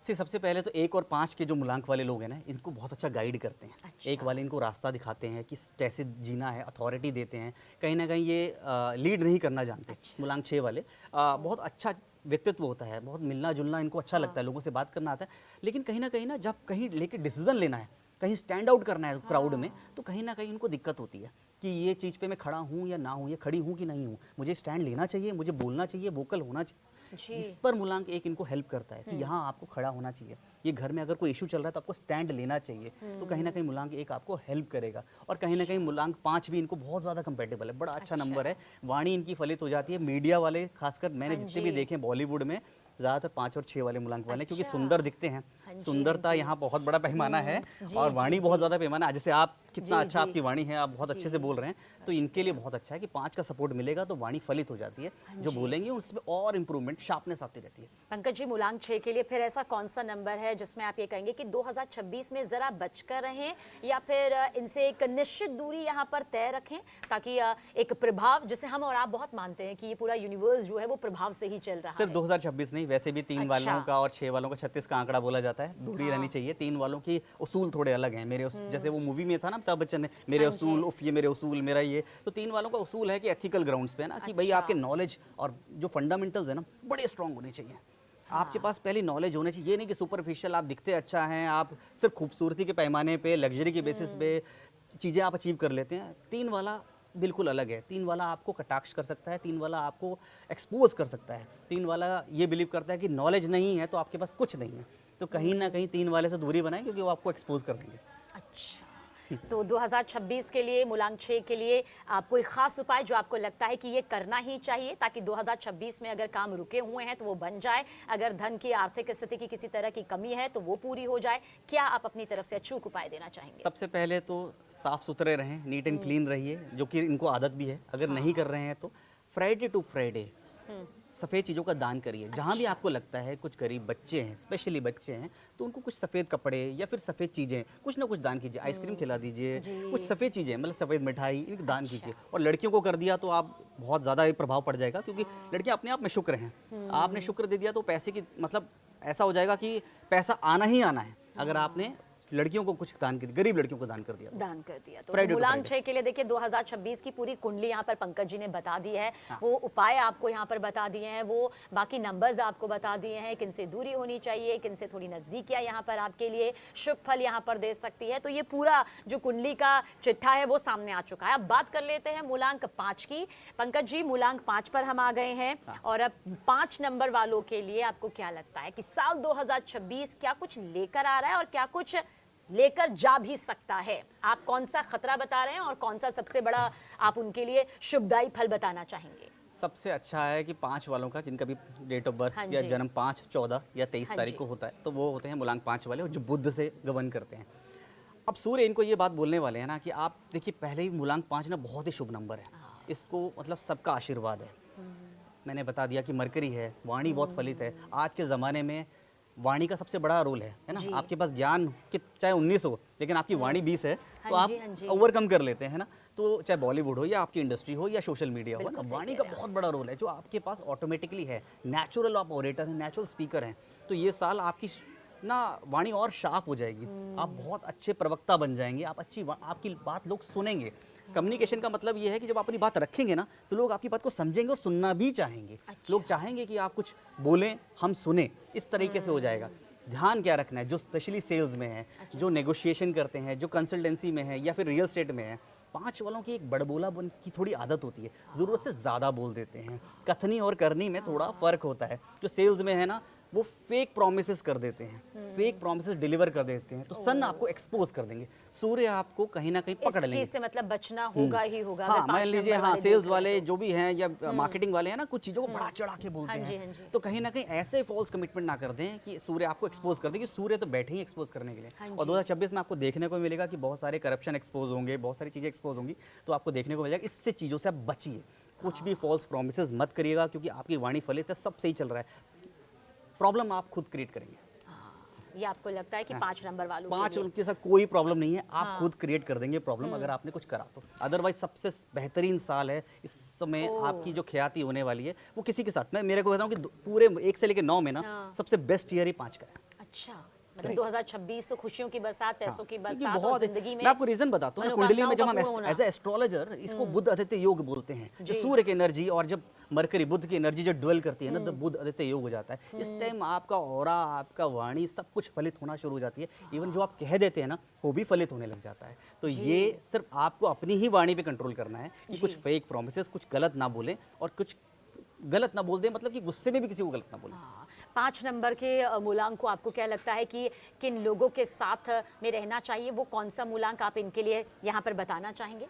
सबसे पहले तो 1 और 5 के जो मूलांक वाले लोग हैं ना, इनको बहुत अच्छा गाइड करते हैं। अच्छा। 1 वाले इनको रास्ता दिखाते हैं कि कैसे जीना है, अथॉरिटी देते हैं। कहीं ना कहीं ये लीड नहीं करना जानते। अच्छा। मूलांक 6 वाले बहुत अच्छा व्यक्तित्व होता है, बहुत मिलना जुलना इनको अच्छा लगता है, लोगों से बात करना आता है। लेकिन कहीं ना जब कहीं लेके डिसीजन लेना है, कहीं स्टैंड आउट करना है क्राउड में, तो कहीं ना कहीं उनको दिक्कत होती है कि ये चीज़ पे मैं खड़ा हूँ या ना हूँ, या खड़ी हूँ कि नहीं हूँ, मुझे स्टैंड लेना चाहिए, मुझे बोलना चाहिए, वोकल होना चाहिए। जी। इस पर मूलांक एक इनको हेल्प करता है कि यहाँ आपको खड़ा होना चाहिए, ये घर में अगर कोई इशू चल रहा है तो आपको स्टैंड लेना चाहिए, तो कहीं ना कहीं मूलांक एक आपको हेल्प करेगा। और कहीं ना कहीं मूलांक 5 भी इनको बहुत ज़्यादा कंपेटेबल है, बड़ा अच्छा नंबर है। वाणी इनकी फलित हो जाती है। मीडिया वाले खासकर मैंने हाँ जितने भी जी। देखे बॉलीवुड में ज़्यादातर 5 और 6 वाले मूलांक वाले हैं, क्योंकि अच्छा। सुंदर दिखते हैं। हाँ जी, सुंदरता हाँ जी। यहाँ बहुत बड़ा पैमाना है जी, और जी, वाणी बहुत जी। ज़्यादा पैमाना है। जैसे आप कितना जी, अच्छा जी। आपकी वाणी है, आप बहुत अच्छे से जी। बोल रहे हैं, तो इनके लिए बहुत अच्छा है कि 5 का सपोर्ट मिलेगा तो वाणी फलित हो जाती है। जो जी। बोलेंगे उसमें और इम्प्रूवमेंट, शार्पनेस आती रहती है। पंकज जी, मूलांक 6 के लिए फिर ऐसा कौन सा नंबर है जिसमें आप ये कहेंगे कि 2026 में जरा बचकर रहें, या फिर इनसे एक निश्चित दूरी यहाँ पर तय रखें, ताकि एक प्रभाव, जिसे हम और आप बहुत मानते हैं कि ये पूरा यूनिवर्स जो है वो प्रभाव से ही चल रहा सिर्फ है। 2026 नहीं, वैसे भी 3 वालों अच्छा। का और 6 वालों का 36 का आंकड़ा बोला जाता है। दूरी रहनी चाहिए। 3 वालों की उसूल थोड़े अलग हैं। जैसे वो मूवी में था ना, अमिताभ बच्चन ने मेरे हाँ जी। उसूल, उफ ये मेरे उसूल, मेरा ये। तो 3 वालों का उसूल है कि एथिकल ग्राउंड्स पे है ना, कि भाई अच्छा। आपके नॉलेज और जो फंडामेंटल्स है ना, बड़े स्ट्रांग होने चाहिए। आपके पास पहले नॉलेज होनी चाहिए। ये नहीं कि सुपरफिशियल आप दिखते अच्छा हैं, आप सिर्फ खूबसूरती के पैमाने पे, लग्जरी के बेसिस पे चीज़ें आप अचीव कर लेते हैं। 3 वाला बिल्कुल अलग है। 3 वाला आपको कटाक्ष कर सकता है, 3 वाला आपको एक्सपोज कर सकता है। 3 वाला ये बिलीव करता है कि नॉलेज नहीं है तो आपके पास कुछ नहीं है। तो कहीं ना कहीं 3 वाले से दूरी बनाएं, क्योंकि वो आपको एक्सपोज कर देंगे। अच्छा, तो 2026 के लिए, मूलांक 6 के लिए आप कोई खास उपाय जो आपको लगता है कि ये करना ही चाहिए, ताकि 2026 में अगर काम रुके हुए हैं तो वो बन जाए, अगर धन की, आर्थिक स्थिति की किसी तरह की कमी है तो वो पूरी हो जाए, क्या आप अपनी तरफ से अचूक उपाय देना चाहेंगे? सबसे पहले तो साफ सुथरे रहें, नीट एंड क्लीन रहिए, जो कि इनको आदत भी है। अगर नहीं कर रहे हैं तो फ्राइडे टू फ्राइडे सफ़ेद चीज़ों का दान करिए। जहाँ भी आपको लगता है कुछ गरीब बच्चे हैं, स्पेशली बच्चे हैं, तो उनको कुछ सफ़ेद कपड़े या फिर सफ़ेद चीज़ें, कुछ ना कुछ दान कीजिए। आइसक्रीम खिला दीजिए, कुछ सफ़ेद चीज़ें, मतलब सफ़ेद मिठाई, एक दान कीजिए। और लड़कियों को कर दिया तो आप बहुत ज़्यादा प्रभाव पड़ जाएगा, क्योंकि लड़कियाँ अपने आप में शुक्र हैं। आपने शुक्र दे दिया तो पैसे की, मतलब ऐसा हो जाएगा कि पैसा आना ही आना है, अगर आपने लड़कियों को कुछ दान कर, गरीब लड़कियों को दान कर दिया। दान कर दिया। तो Friday to मूलांक Friday। 6 के लिए देखिए 2026 की पूरी कुंडली यहाँ पर पंकज जी ने बता दी है। वो उपाय आपको यहाँ पर बता दिए हैं, वो बाकी नंबर्स आपको बता दिए हैं, किनसे दूरी होनी चाहिए, किनसे थोड़ी नज़दीकियाँ यहाँ पर आपके लिए शुभ फल यहाँ पर दे सकती है। तो ये पूरा जो कुंडली का चिट्ठा है वो सामने आ चुका है। अब बात कर लेते हैं मूलांक 5 की। पंकज जी, मूलांक 5 पर हम आ गए हैं, और अब 5 नंबर वालों के लिए आपको क्या लगता है कि साल 2026 क्या कुछ लेकर आ रहा है और क्या कुछ लेकर जा भी सकता है? आप कौन सा खतरा बता रहे हैं और कौन सा सबसे बड़ा आप उनके लिए शुभदायी फल बताना चाहेंगे? सबसे अच्छा है कि 5 वालों का, जिनका भी डेट ऑफ बर्थ हाँ या जी। जन्म 5, 14 या 23 हाँ तारीख जी। को होता है, तो वो होते हैं मूलांक 5 वाले, जो बुध से गवर्न करते हैं। अब सूर्य इनको ये बात बोलने वाले हैं ना कि आप देखिए, पहले ही मूलांक 5 ना बहुत ही शुभ नंबर है। इसको मतलब सबका आशीर्वाद है। मैंने बता दिया कि मरकरी है, वाणी बहुत फलित है। आज के ज़माने में वाणी का सबसे बड़ा रोल है ना। जी। आपके पास ज्ञान कि चाहे 19 हो, लेकिन आपकी वाणी 20 है, तो हाँ आप जी, हाँ जी। ओवरकम कर लेते हैं ना। तो चाहे बॉलीवुड हो या आपकी इंडस्ट्री हो या सोशल मीडिया हो ना, बिल्कुल सही वाणी कह का रहे हैं बहुत बड़ा रोल है, जो आपके पास ऑटोमेटिकली है। नेचुरल आप ऑरेटर हैं, नेचुरल स्पीकर हैं, तो ये साल आपकी ना वाणी और शार्प हो जाएगी। आप बहुत अच्छे प्रवक्ता बन जाएंगे। आप आपकी बात लोग सुनेंगे। कम्युनिकेशन का मतलब ये है कि जब आप अपनी बात रखेंगे ना, तो लोग आपकी बात को समझेंगे और सुनना भी चाहेंगे। लोग चाहेंगे कि आप कुछ बोलें, हम सुने, इस तरीके से हो जाएगा। ध्यान क्या रखना है, जो स्पेशली सेल्स में है, जो नेगोशिएशन करते हैं, जो कंसल्टेंसी में है या फिर रियल एस्टेट में है, 5 वालों की एक बड़बोलापन की थोड़ी आदत होती है। ज़रूरत से ज़्यादा बोल देते हैं। कथनी और करनी में थोड़ा फ़र्क होता है। जो सेल्स में है ना, वो फेक प्रोमिसेस कर देते हैं, फेक प्रोमिसेस डिलीवर कर देते हैं, तो सन आपको एक्सपोज कर देंगे। सूर्य आपको कहीं ना कहीं पकड़ इस लेंगे। चीज से मतलब बचना होगा ही होगा। हाँ, अगर मान 5 लीजिए, नंबर हाँ, वाले सेल्स देख रहे वाले हैं तो। जो भी हैं या मार्केटिंग वाले हैं ना, कुछ चीज़ों को बढ़ा चढ़ा के बोलते हाँ जी, हैं। हाँ जी। तो कहीं ना कहीं ऐसे फॉल्स कमिटमेंट ना कर दें कि सूर्य आपको एक्सपोज कर दे, कि सूर्य तो बैठे ही एक्सपोज करने के लिए। हाँ और जी। 2026 में आपको देखने को मिलेगा कि बहुत सारे करप्शन एक्सपोज होंगे, बहुत सारी चीज़ें एक्सपोज होंगी, तो आपको देखने को मिलेगा। इससे चीज़ों से आप बचिए। कुछ भी फॉल्स प्रोमिसेस मत करिएगा, क्योंकि आपकी वाणी फलित है, सब सही चल रहा है। प्रॉब्लम आप खुद क्रिएट करेंगे। ये आपको लगता है कि 5 नंबर वालों के 5 लिए? उनके साथ कोई प्रॉब्लम नहीं है। आप खुद क्रिएट कर देंगे प्रॉब्लम, अगर आपने कुछ करा तो। अदरवाइज सबसे बेहतरीन साल है इस समय। आपकी जो ख्याति होने वाली है वो किसी के साथ, मैं मेरे को कहता हूँ कि पूरे 1 से लेकर 9 में ना, सबसे बेस्ट ईयर ही 5 का है। अच्छा, मतलब 2026 तो खुशियों की बरसात, पैसों की क्योंकि बरसात और बहुत जिंदगी में मैं आपको रीजन बताता हूँ ना, कुंडली में जब हम मनोकामनाओं का पूर्ण एज ए एस्ट्रोलॉजर इसको बुध आदित्य योग बोलते हैं। जो सूर्य की एनर्जी और जब मरकरी बुध की एनर्जी जब ड्वेल करती है ना, तो बुध आदित्य योग हो जाता है। इस टाइम आपका ऑरा, आपका वाणी, सब कुछ फलित होना शुरू हो जाती है। इवन जो आप कह देते हैं ना, वो भी फलित होने लग जाता है। तो ये सिर्फ आपको अपनी ही वाणी पे कंट्रोल करना है कि कुछ फेक प्रोमिसेस, कुछ गलत ना बोलें और कुछ गलत ना बोल दें, मतलब कि गुस्से में भी किसी को गलत ना बोलें। हाँ, 5 नंबर के मूलांक को आपको क्या लगता है कि किन लोगों के साथ में रहना चाहिए? वो कौन सा मूलांक आप इनके लिए यहाँ पर बताना चाहेंगे?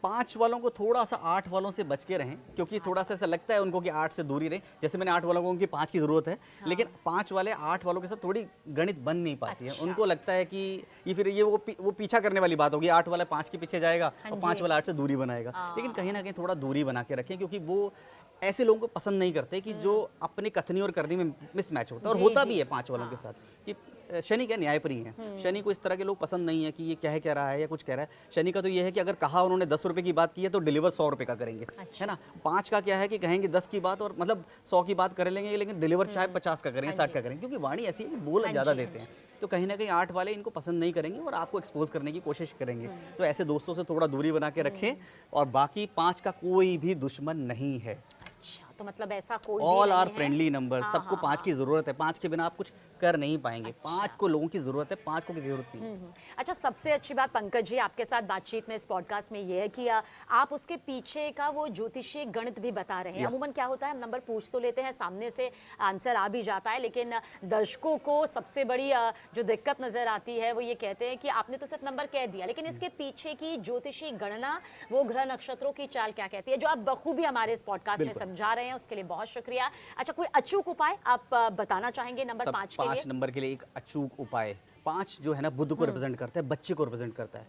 5 वालों को थोड़ा सा 8 वालों से बच के रहें, क्योंकि थोड़ा सा ऐसा लगता है उनको कि 8 से दूरी रहें। जैसे मैंने 8 वालों को, उनकी 5 की ज़रूरत है, लेकिन 5 वाले 8 वालों के साथ थोड़ी गणित बन नहीं पाती है। अच्छा। उनको लगता है कि ये फिर ये वो पीछा करने वाली बात होगी, 8 वाला 5 के पीछे जाएगा हाँ और 5 जी। वाला 8 से दूरी बनाएगा। लेकिन कहीं न कहीं थोड़ा दूरी बना के रखें, क्योंकि वो ऐसे लोगों को पसंद नहीं करते कि जो अपनी कथनी और करनी में मिसमैच होता है, और जी, होता जी। भी है 5 वालों के साथ कि शनि क्या न्यायप्रिय है। शनि को इस तरह के लोग पसंद नहीं है कि ये कह रहा है या कुछ कह रहा है। शनि का तो ये है कि अगर कहा उन्होंने 10 रुपए की बात की है तो डिलीवर 100 रुपए का करेंगे, अच्छा। है ना। 5 का क्या है कि कहेंगे 10 की बात और मतलब 100 की बात कर लेंगे, लेकिन डिलीवर चाहे 50 का करेंगे, हाँ 60 जी। का करेंगे, क्योंकि वाणी ऐसी है कि बोल हाँ ज़्यादा जी, देते हाँ हैं। तो कहीं ना कहीं 8 वाले इनको पसंद नहीं करेंगे और आपको एक्सपोज करने की कोशिश करेंगे। तो ऐसे दोस्तों से थोड़ा दूरी बना के रखें। और बाकी 5 का कोई भी दुश्मन नहीं है। अच्छा, तो मतलब ऐसा कोई भी ऑल नहीं आर है। Friendly number. हाँ, सबको हाँ, 5 हाँ। की ज़रूरत है। 5 के बिना आप कुछ कर नहीं पाएंगे। अच्छा। 5 को लोगों की ज़रूरत है, 5 को की ज़रूरत नहीं। अच्छा, सबसे अच्छी बात पंकज जी आपके साथ बातचीत में इस पॉडकास्ट में ये है कि आप उसके पीछे का वो ज्योतिषीय गणित भी बता रहे हैं। या। अमूमन क्या होता है, हम नंबर पूछ तो लेते हैं, सामने से आंसर आ भी जाता है, लेकिन दर्शकों को सबसे बड़ी जो दिक्कत नजर आती है वो ये कहते हैं कि आपने तो सिर्फ नंबर कह दिया, लेकिन इसके पीछे की ज्योतिषीय गणना, वो ग्रह नक्षत्रों की चाल क्या कहती है, जो आप बखूबी हमारे इस पॉडकास्ट में बिल्कुल। समझा रहे हैं, उसके लिए बहुत शुक्रिया। अच्छा, कोई अचूक उपाय आप बताना चाहेंगे नंबर सब 5 के 5 लिए? नंबर के लिए एक अचूक उपाय। 5 जो है ना, बुध को रिप्रेजेंट करता है, बच्चे को रिप्रेजेंट करता है।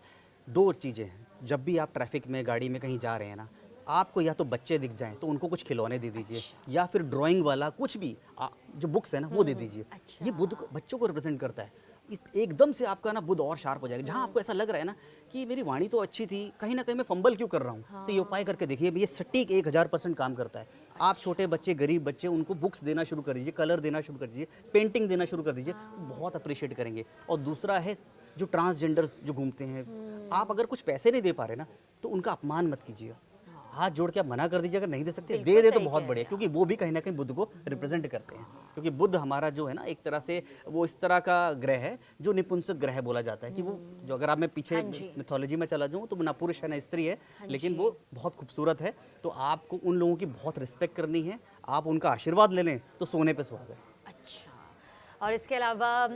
2 चीज़ें हैं, जब भी आप ट्रैफिक में, गाड़ी में कहीं जा रहे हैं ना, आपको या तो बच्चे दिख जाएं तो उनको कुछ खिलौने दे दीजिए, या फिर ड्राइंग वाला कुछ भी जो बुक्स है ना वो दे दीजिए। अच्छा। ये बुध बच्चों को रिप्रेजेंट करता है। एकदम से आपका ना बुध और शार्प हो जाएगा। जहाँ आपको ऐसा लग रहा है ना कि मेरी वाणी तो अच्छी थी, कहीं ना कहीं मैं फंबल क्यों कर रहा हूँ, तो ये उपाय करके देखिए, ये सटीक 1000% काम करता है। आप छोटे बच्चे, गरीब बच्चे, उनको बुक्स देना शुरू कर दीजिए, कलर देना शुरू कर दीजिए, पेंटिंग देना शुरू कर दीजिए, बहुत अप्रिशिएट करेंगे। और दूसरा है जो ट्रांसजेंडर्स जो घूमते हैं, आप अगर कुछ पैसे नहीं दे पा रहे ना, तो उनका अपमान मत कीजिए। हाथ जोड़ के आप मना कर दीजिए, अगर नहीं दे सकते बिल्कुल दे दे तो सही बहुत कह बढ़िया, रहे हैं क्योंकि वो भी कहीं ना कहीं बुध को रिप्रेजेंट करते हैं। क्योंकि बुध हमारा जो है ना, एक तरह से वो इस तरह का ग्रह है जो निपुंसक ग्रह बोला जाता है, कि वो जो, अगर आप मैं पीछे हाँ जी। मिथोलॉजी में चला जाऊँ, तो ना पुरुष है ना स्त्री है, लेकिन जी। वो बहुत खूबसूरत है। तो आपको उन लोगों की बहुत रिस्पेक्ट करनी है। आप उनका आशीर्वाद ले लें तो सोने पे सुहागा। अच्छा, और इसके अलावा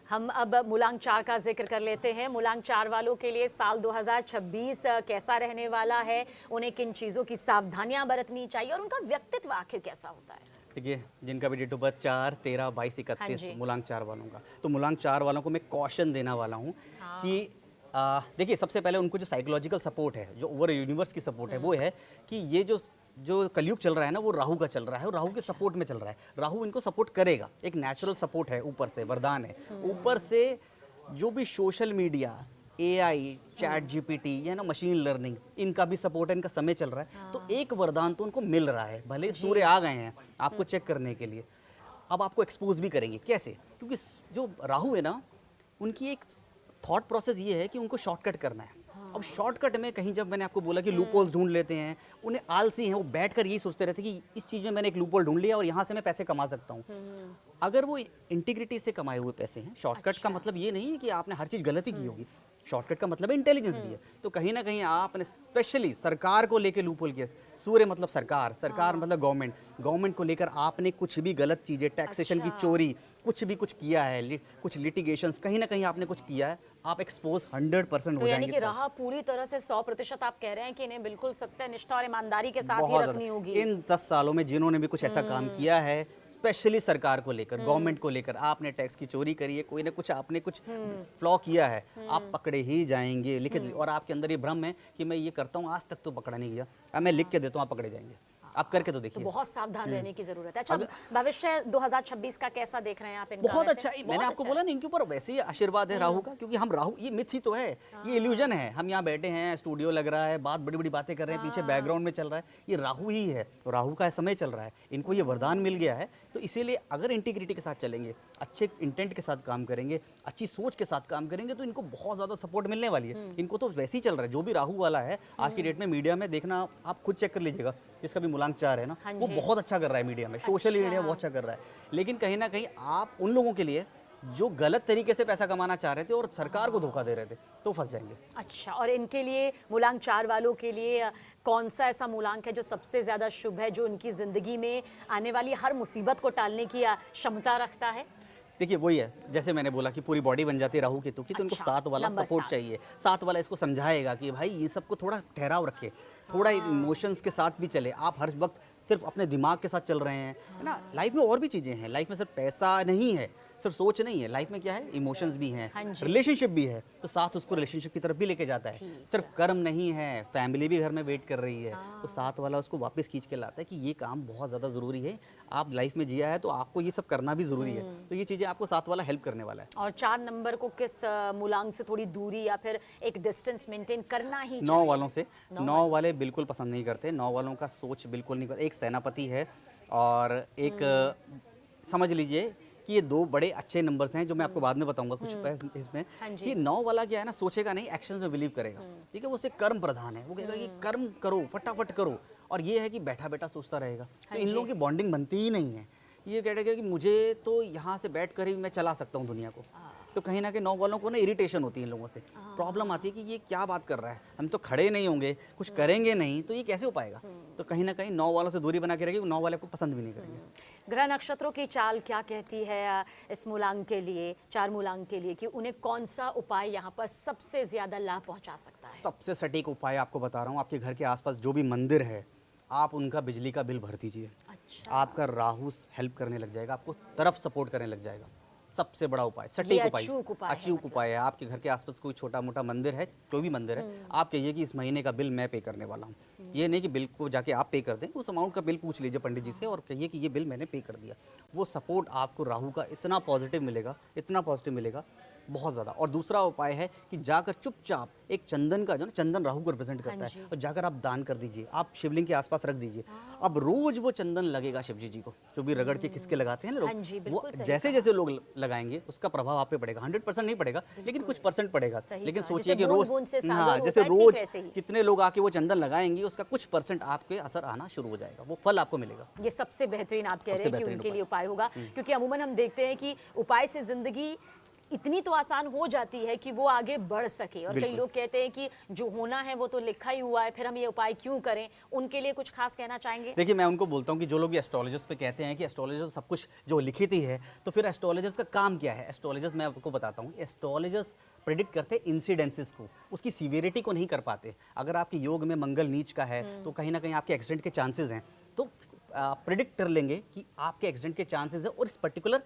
हम अब मूलांक 4 का जिक्र कर लेते हैं। मूलांक 4 वालों के लिए साल 2026 कैसा रहने वाला है, उन्हें किन चीज़ों की सावधानियां बरतनी चाहिए और उनका व्यक्तित्व आखिर कैसा होता है? देखिए, जिनका भी डेट ऑफ बर्थ 4, 13, 22, हाँ 31 जी। मूलांक 4 वालों का, तो मूलांक 4 वालों को मैं कॉशन देना वाला हूँ कि देखिए, सबसे पहले उनको जो साइकोलॉजिकल सपोर्ट है, जो ओवर यूनिवर्स की सपोर्ट है, वो है कि ये जो कलयुग चल रहा है ना, वो राहु का चल रहा है और राहु के सपोर्ट में चल रहा है। राहु इनको सपोर्ट करेगा, एक नेचुरल सपोर्ट है, ऊपर से वरदान है। ऊपर से जो भी social media, AI, chat GPT, या ना मशीन लर्निंग, इनका भी सपोर्ट है, इनका समय चल रहा है। तो एक वरदान तो उनको मिल रहा है, भले सूर्य आ गए हैं आपको चेक करने के लिए। अब आपको एक्सपोज भी करेंगे, कैसे? क्योंकि जो राहु है ना, उनकी एक थॉट प्रोसेस ये है कि उनको शॉर्टकट करना है। अब शॉर्टकट में कहीं, जब मैंने आपको बोला कि लूपहोल्स ढूंढ लेते हैं, उन्हें आलसी हैं, वो बैठकर यही सोचते रहते हैं कि इस चीज़ में मैंने एक लूपहोल ढूंढ लिया और यहाँ से मैं पैसे कमा सकता हूँ। अगर वो इंटीग्रिटी से कमाए हुए पैसे हैं, शॉर्टकट का अच्छा। मतलब ये नहीं है कि आपने हर चीज़ गलत ही की होगी। शॉर्टकट का मतलब इंटेलिजेंस भी है। तो कहीं ना कहीं आपने स्पेशली सरकार को लेकर लूपहोल किया। सूर्य मतलब सरकार, सरकार मतलब गवर्नमेंट, गवर्नमेंट को लेकर आपने कुछ भी गलत चीज़ें, टैक्सेशन की अच्छा। चोरी, कुछ भी कुछ किया है, कुछ लिटिगेशंस, कहीं ना कहीं आपने कुछ किया है, आप एक्सपोज 100% तो हो यानी जाएंगे कि सर। राह पूरी तरह से 100% आप कह रहे हैं कि इन्हें बिल्कुल सत्य, निष्ठा और ईमानदारी के साथ ही बहुत रखनी ज़्यादा। होगी। इन 10 सालों में जिन्होंने भी कुछ ऐसा काम किया है, स्पेशली सरकार को लेकर, गवर्नमेंट को लेकर, आपने टैक्स की चोरी करी है, कोई ना कुछ आपने कुछ फ्लॉ किया है, आप पकड़े ही जाएंगे। लिखित, और आपके अंदर ये भ्रम है कि मैं ये करता हूँ, आज तक तो पकड़ा नहीं गया, अब मैं लिख के देता हूँ, आप पकड़े जाएंगे। आप करके तो तो देखिए। बहुत सावधान रहने की जरूरत है। अच्छा, भविष्य 2026 का कैसा देख रहे हैं आप इनका? बहुत वैसे? अच्छा। मैंने बहुत आपको अच्छा बोला ना, इनके ऊपर वैसे ही आशीर्वाद है राहु का, क्योंकि हम राहु, ये मिथ ही तो है, ये इल्यूजन है। हम यहाँ बैठे हैं, स्टूडियो लग रहा है, बात बड़ी बड़ी बातें कर रहे हैं, पीछे बैकग्राउंड में चल रहा है, ये राहु ही है। तो राहु का समय चल रहा है, इनको ये वरदान मिल गया है। तो इसीलिए अगर इंटीग्रिटी के साथ चलेंगे, अच्छे इंटेंट के साथ काम करेंगे, अच्छी सोच के साथ काम करेंगे, तो इनको बहुत ज़्यादा सपोर्ट मिलने वाली है। इनको तो वैसे ही चल रहा है, जो भी राहु वाला है आज की डेट में मीडिया में देखना, आप खुद चेक कर लीजिएगा, जिसका भी मूलांक 4 है ना, हाँ वो जी। बहुत अच्छा कर रहा है मीडिया में, सोशल अच्छा। मीडिया बहुत अच्छा कर रहा है। लेकिन कहीं ना कहीं आप उन लोगों के लिए जो गलत तरीके से पैसा कमाना चाह रहे थे और सरकार को धोखा दे रहे थे, तो फंस जाएंगे। अच्छा, और इनके लिए मूलांक 4 वालों के लिए कौन सा ऐसा मूलांक है जो सबसे ज़्यादा शुभ है, जो उनकी ज़िंदगी में आने वाली हर मुसीबत को टालने की क्षमता रखता है? देखिए वही है, जैसे मैंने बोला कि पूरी बॉडी बन जाती है राहु केतु की, तो उनको अच्छा, 7 वाला नंबर सपोर्ट 7। चाहिए। 7 वाला इसको समझाएगा कि भाई ये सबको थोड़ा ठहराव रखे, थोड़ा इमोशंस के साथ भी चले। आप हर वक्त सिर्फ अपने दिमाग के साथ चल रहे हैं, है ना। लाइफ में और भी चीज़ें हैं, लाइफ में सिर्फ पैसा नहीं है, सिर्फ सोच नहीं है, लाइफ में क्या है, इमोशंस भी हैं, हाँ जी। रिलेशनशिप भी है। तो साथ उसको रिलेशनशिप की तरफ भी लेके जाता है। ठीक सिर्फ कर्म नहीं है, फैमिली भी घर में वेट कर रही है। तो 7 वाला उसको वापस खींच के लाता है कि ये काम बहुत ज़्यादा ज़रूरी है, आप लाइफ में जिया है तो आपको ये सब करना भी ज़रूरी है। तो ये चीज़ें आपको 7 वाला हेल्प करने वाला है। और 4 नंबर को किस मूलांक से थोड़ी दूरी या फिर एक डिस्टेंस मेंटेन करना ही 9 चाहिए? वालों से 9 वाले बिल्कुल पसंद नहीं करते। 9 वालों का सोच बिल्कुल नहीं। एक सेनापति है और एक समझ लीजिए कि ये 2 बड़े अच्छे नंबर्स हैं, जो मैं आपको बाद में बताऊंगा कुछ इसमें। हाँ जी। कि 9 वाला क्या है ना, सोचेगा नहीं, एक्शंस में बिलीव करेगा। ठीक है, वो उससे कर्म प्रधान है, वो कहेगा कि कर्म करो, फटाफट करो। और ये है कि बैठा बैठा सोचता रहेगा। तो इन जी। लोगों की बॉन्डिंग बनती ही नहीं है। ये कहेगा कि मुझे तो यहाँ से बैठ कर ही मैं चला सकता हूँ दुनिया को। तो कहीं ना कहीं 9 वालों को ना इरिटेशन होती है इन लोगों से, प्रॉब्लम आती है कि ये क्या बात कर रहा है, हम तो खड़े नहीं होंगे, कुछ करेंगे नहीं, तो ये कैसे हो पाएगा। तो कहीं ना कहीं 9 वालों से दूरी बना के रखेगी, 9 वाले आपको पसंद भी नहीं करेंगे। ग्रह नक्षत्रों की चाल क्या कहती है इस मूलांक के लिए, 4 मूलांक के लिए, कि उन्हें कौन सा उपाय यहाँ पर सबसे ज्यादा लाभ पहुंचा सकता है? सबसे सटीक उपाय आपको बता रहा हूँ, आपके घर के आसपास जो भी मंदिर है, आप उनका बिजली का बिल भर दीजिए। अच्छा, आपका राहु हेल्प करने लग जाएगा, आपको तरफ सपोर्ट करने लग जाएगा। सबसे बड़ा उपाय, सटीक उपाय, अचूक उपाय है अचूक उपाय है। आपके घर के आसपास कोई छोटा मोटा मंदिर है, जो भी मंदिर है, आप कहिए कि इस महीने का बिल मैं पे करने वाला हूँ। ये नहीं कि बिल को जाके आप पे कर दें, उस अमाउंट का बिल पूछ लीजिए पंडित जी से और कहिए कि ये बिल मैंने पे कर दिया। वो सपोर्ट आपको राहु का इतना पॉजिटिव मिलेगा, इतना पॉजिटिव मिलेगा, बहुत ज़्यादा। और दूसरा उपाय है कि जाकर चुपचाप एक चंदन का, जो ना चंदन राहु को रिप्रेजेंट करता है, और जाकर आप दान कर दीजिए, आप शिवलिंग के आसपास रख दीजिए। अब रोज वो चंदन लगेगा शिव जी को, जो भी रगड़ के किसके लगाते हैं ना हाँ जी, लोग, बिल्कुल वो सही जैसे जैसे लोग लगाएंगे उसका प्रभाव आप पे पड़ेगा। 100% नहीं पड़ेगा, लेकिन कुछ परसेंट पड़ेगा। सही लेकिन कहा, सोचिए जैसे कि रोज, बूंद-बूंद से सागर हाँ, होता जैसे है, ठीक रोज वैसे ही। कितने लोग आके वो चंदन लगाएंगे, उसका कुछ परसेंट आप पे असर आना शुरू हो जाएगा, वो फल आपको मिलेगा। ये सबसे बेहतरीन आप कह रहे सबसे हैं कि बेहतरीन उनके लिए उपाय होगा, क्योंकि अमूमन हम देखते हैं कि उपाय से जिंदगी इतनी तो आसान हो जाती है कि वो आगे बढ़ सके। और कई बिल्कुल। लोग कहते हैं कि जो होना है वो तो लिखा ही हुआ है, फिर हम ये उपाय क्यों करें? उनके लिए कुछ खास कहना चाहेंगे? देखिए, मैं उनको बोलता हूँ कि जो लोग एस्ट्रोलॉजर्स पे कहते हैं कि एस्ट्रोलॉजर सब कुछ जो लिखित ही है, तो फिर एस्ट्रोलॉजर्स का काम क्या है? एस्ट्रोलॉजर्स, मैं आपको बताता हूँ, एस्ट्रोलॉजर्स प्रेडिक्ट करते हैं इंसिडेंसेस को, उसकी सीवियरिटी को नहीं कर पाते। अगर आपके योग में मंगल नीच का है तो कहीं ना कहीं आपके एक्सीडेंट के चांसेस हैं, तो प्रेडिक्ट कर लेंगे कि आपके एक्सीडेंट के चांसेस है और इस पर्टिकुलर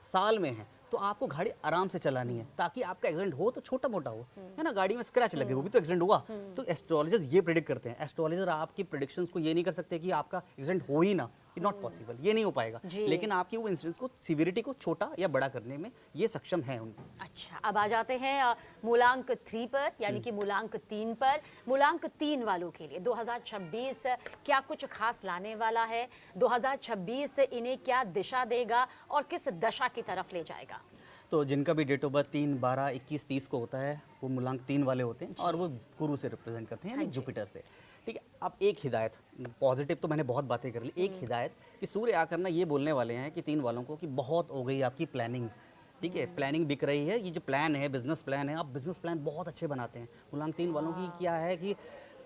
साल में है, तो आपको गाड़ी आराम से चलानी है, ताकि आपका एक्सीडेंट हो तो छोटा मोटा हो, है ना, गाड़ी में स्क्रैच लगे, वो भी तो एक्सीडेंट हुआ। तो एस्ट्रोलॉजर्स ये प्रेडिक्ट करते हैं। एस्ट्रोलॉजर आपकी प्रेडिक्शंस को ये नहीं कर सकते कि आपका एक्सीडेंट हो ही ना, नॉट पॉसिबल, ये नहीं हो पाएगा। जी। लेकिन आपकी वो इंसिडेंट्स को, सीवियरिटी को छोटा या बड़ा करने में ये सक्षम है उनको। अच्छा, अब आ जाते हैं मूलांक 3 पर, यानी कि मूलांक 3 पर। मूलांक 3 वालों के लिए 2026 क्या कुछ खास लाने वाला है? 2026 इन्हें क्या दिशा देगा और किस दशा की तरफ ले जाएगा? तो जिनका भी डेट ऑफ बर्थ 3, 12, 21, 30 को होता है, वो मूलांक 3 वाले होते हैं और वो गुरु से रिप्रेजेंट करते हैं, यानी जुपिटर से। ठीक है, अब एक हिदायत, पॉजिटिव तो मैंने बहुत बातें कर ली, एक हिदायत कि सूर्य आकर ना ये बोलने वाले हैं कि 3 वालों को कि बहुत हो गई आपकी प्लानिंग। ठीक है, प्लानिंग बिक रही है, ये जो प्लान है, बिजनेस प्लान है, आप बिजनेस प्लान बहुत अच्छे बनाते हैं। मूलांक 3 वालों की क्या है कि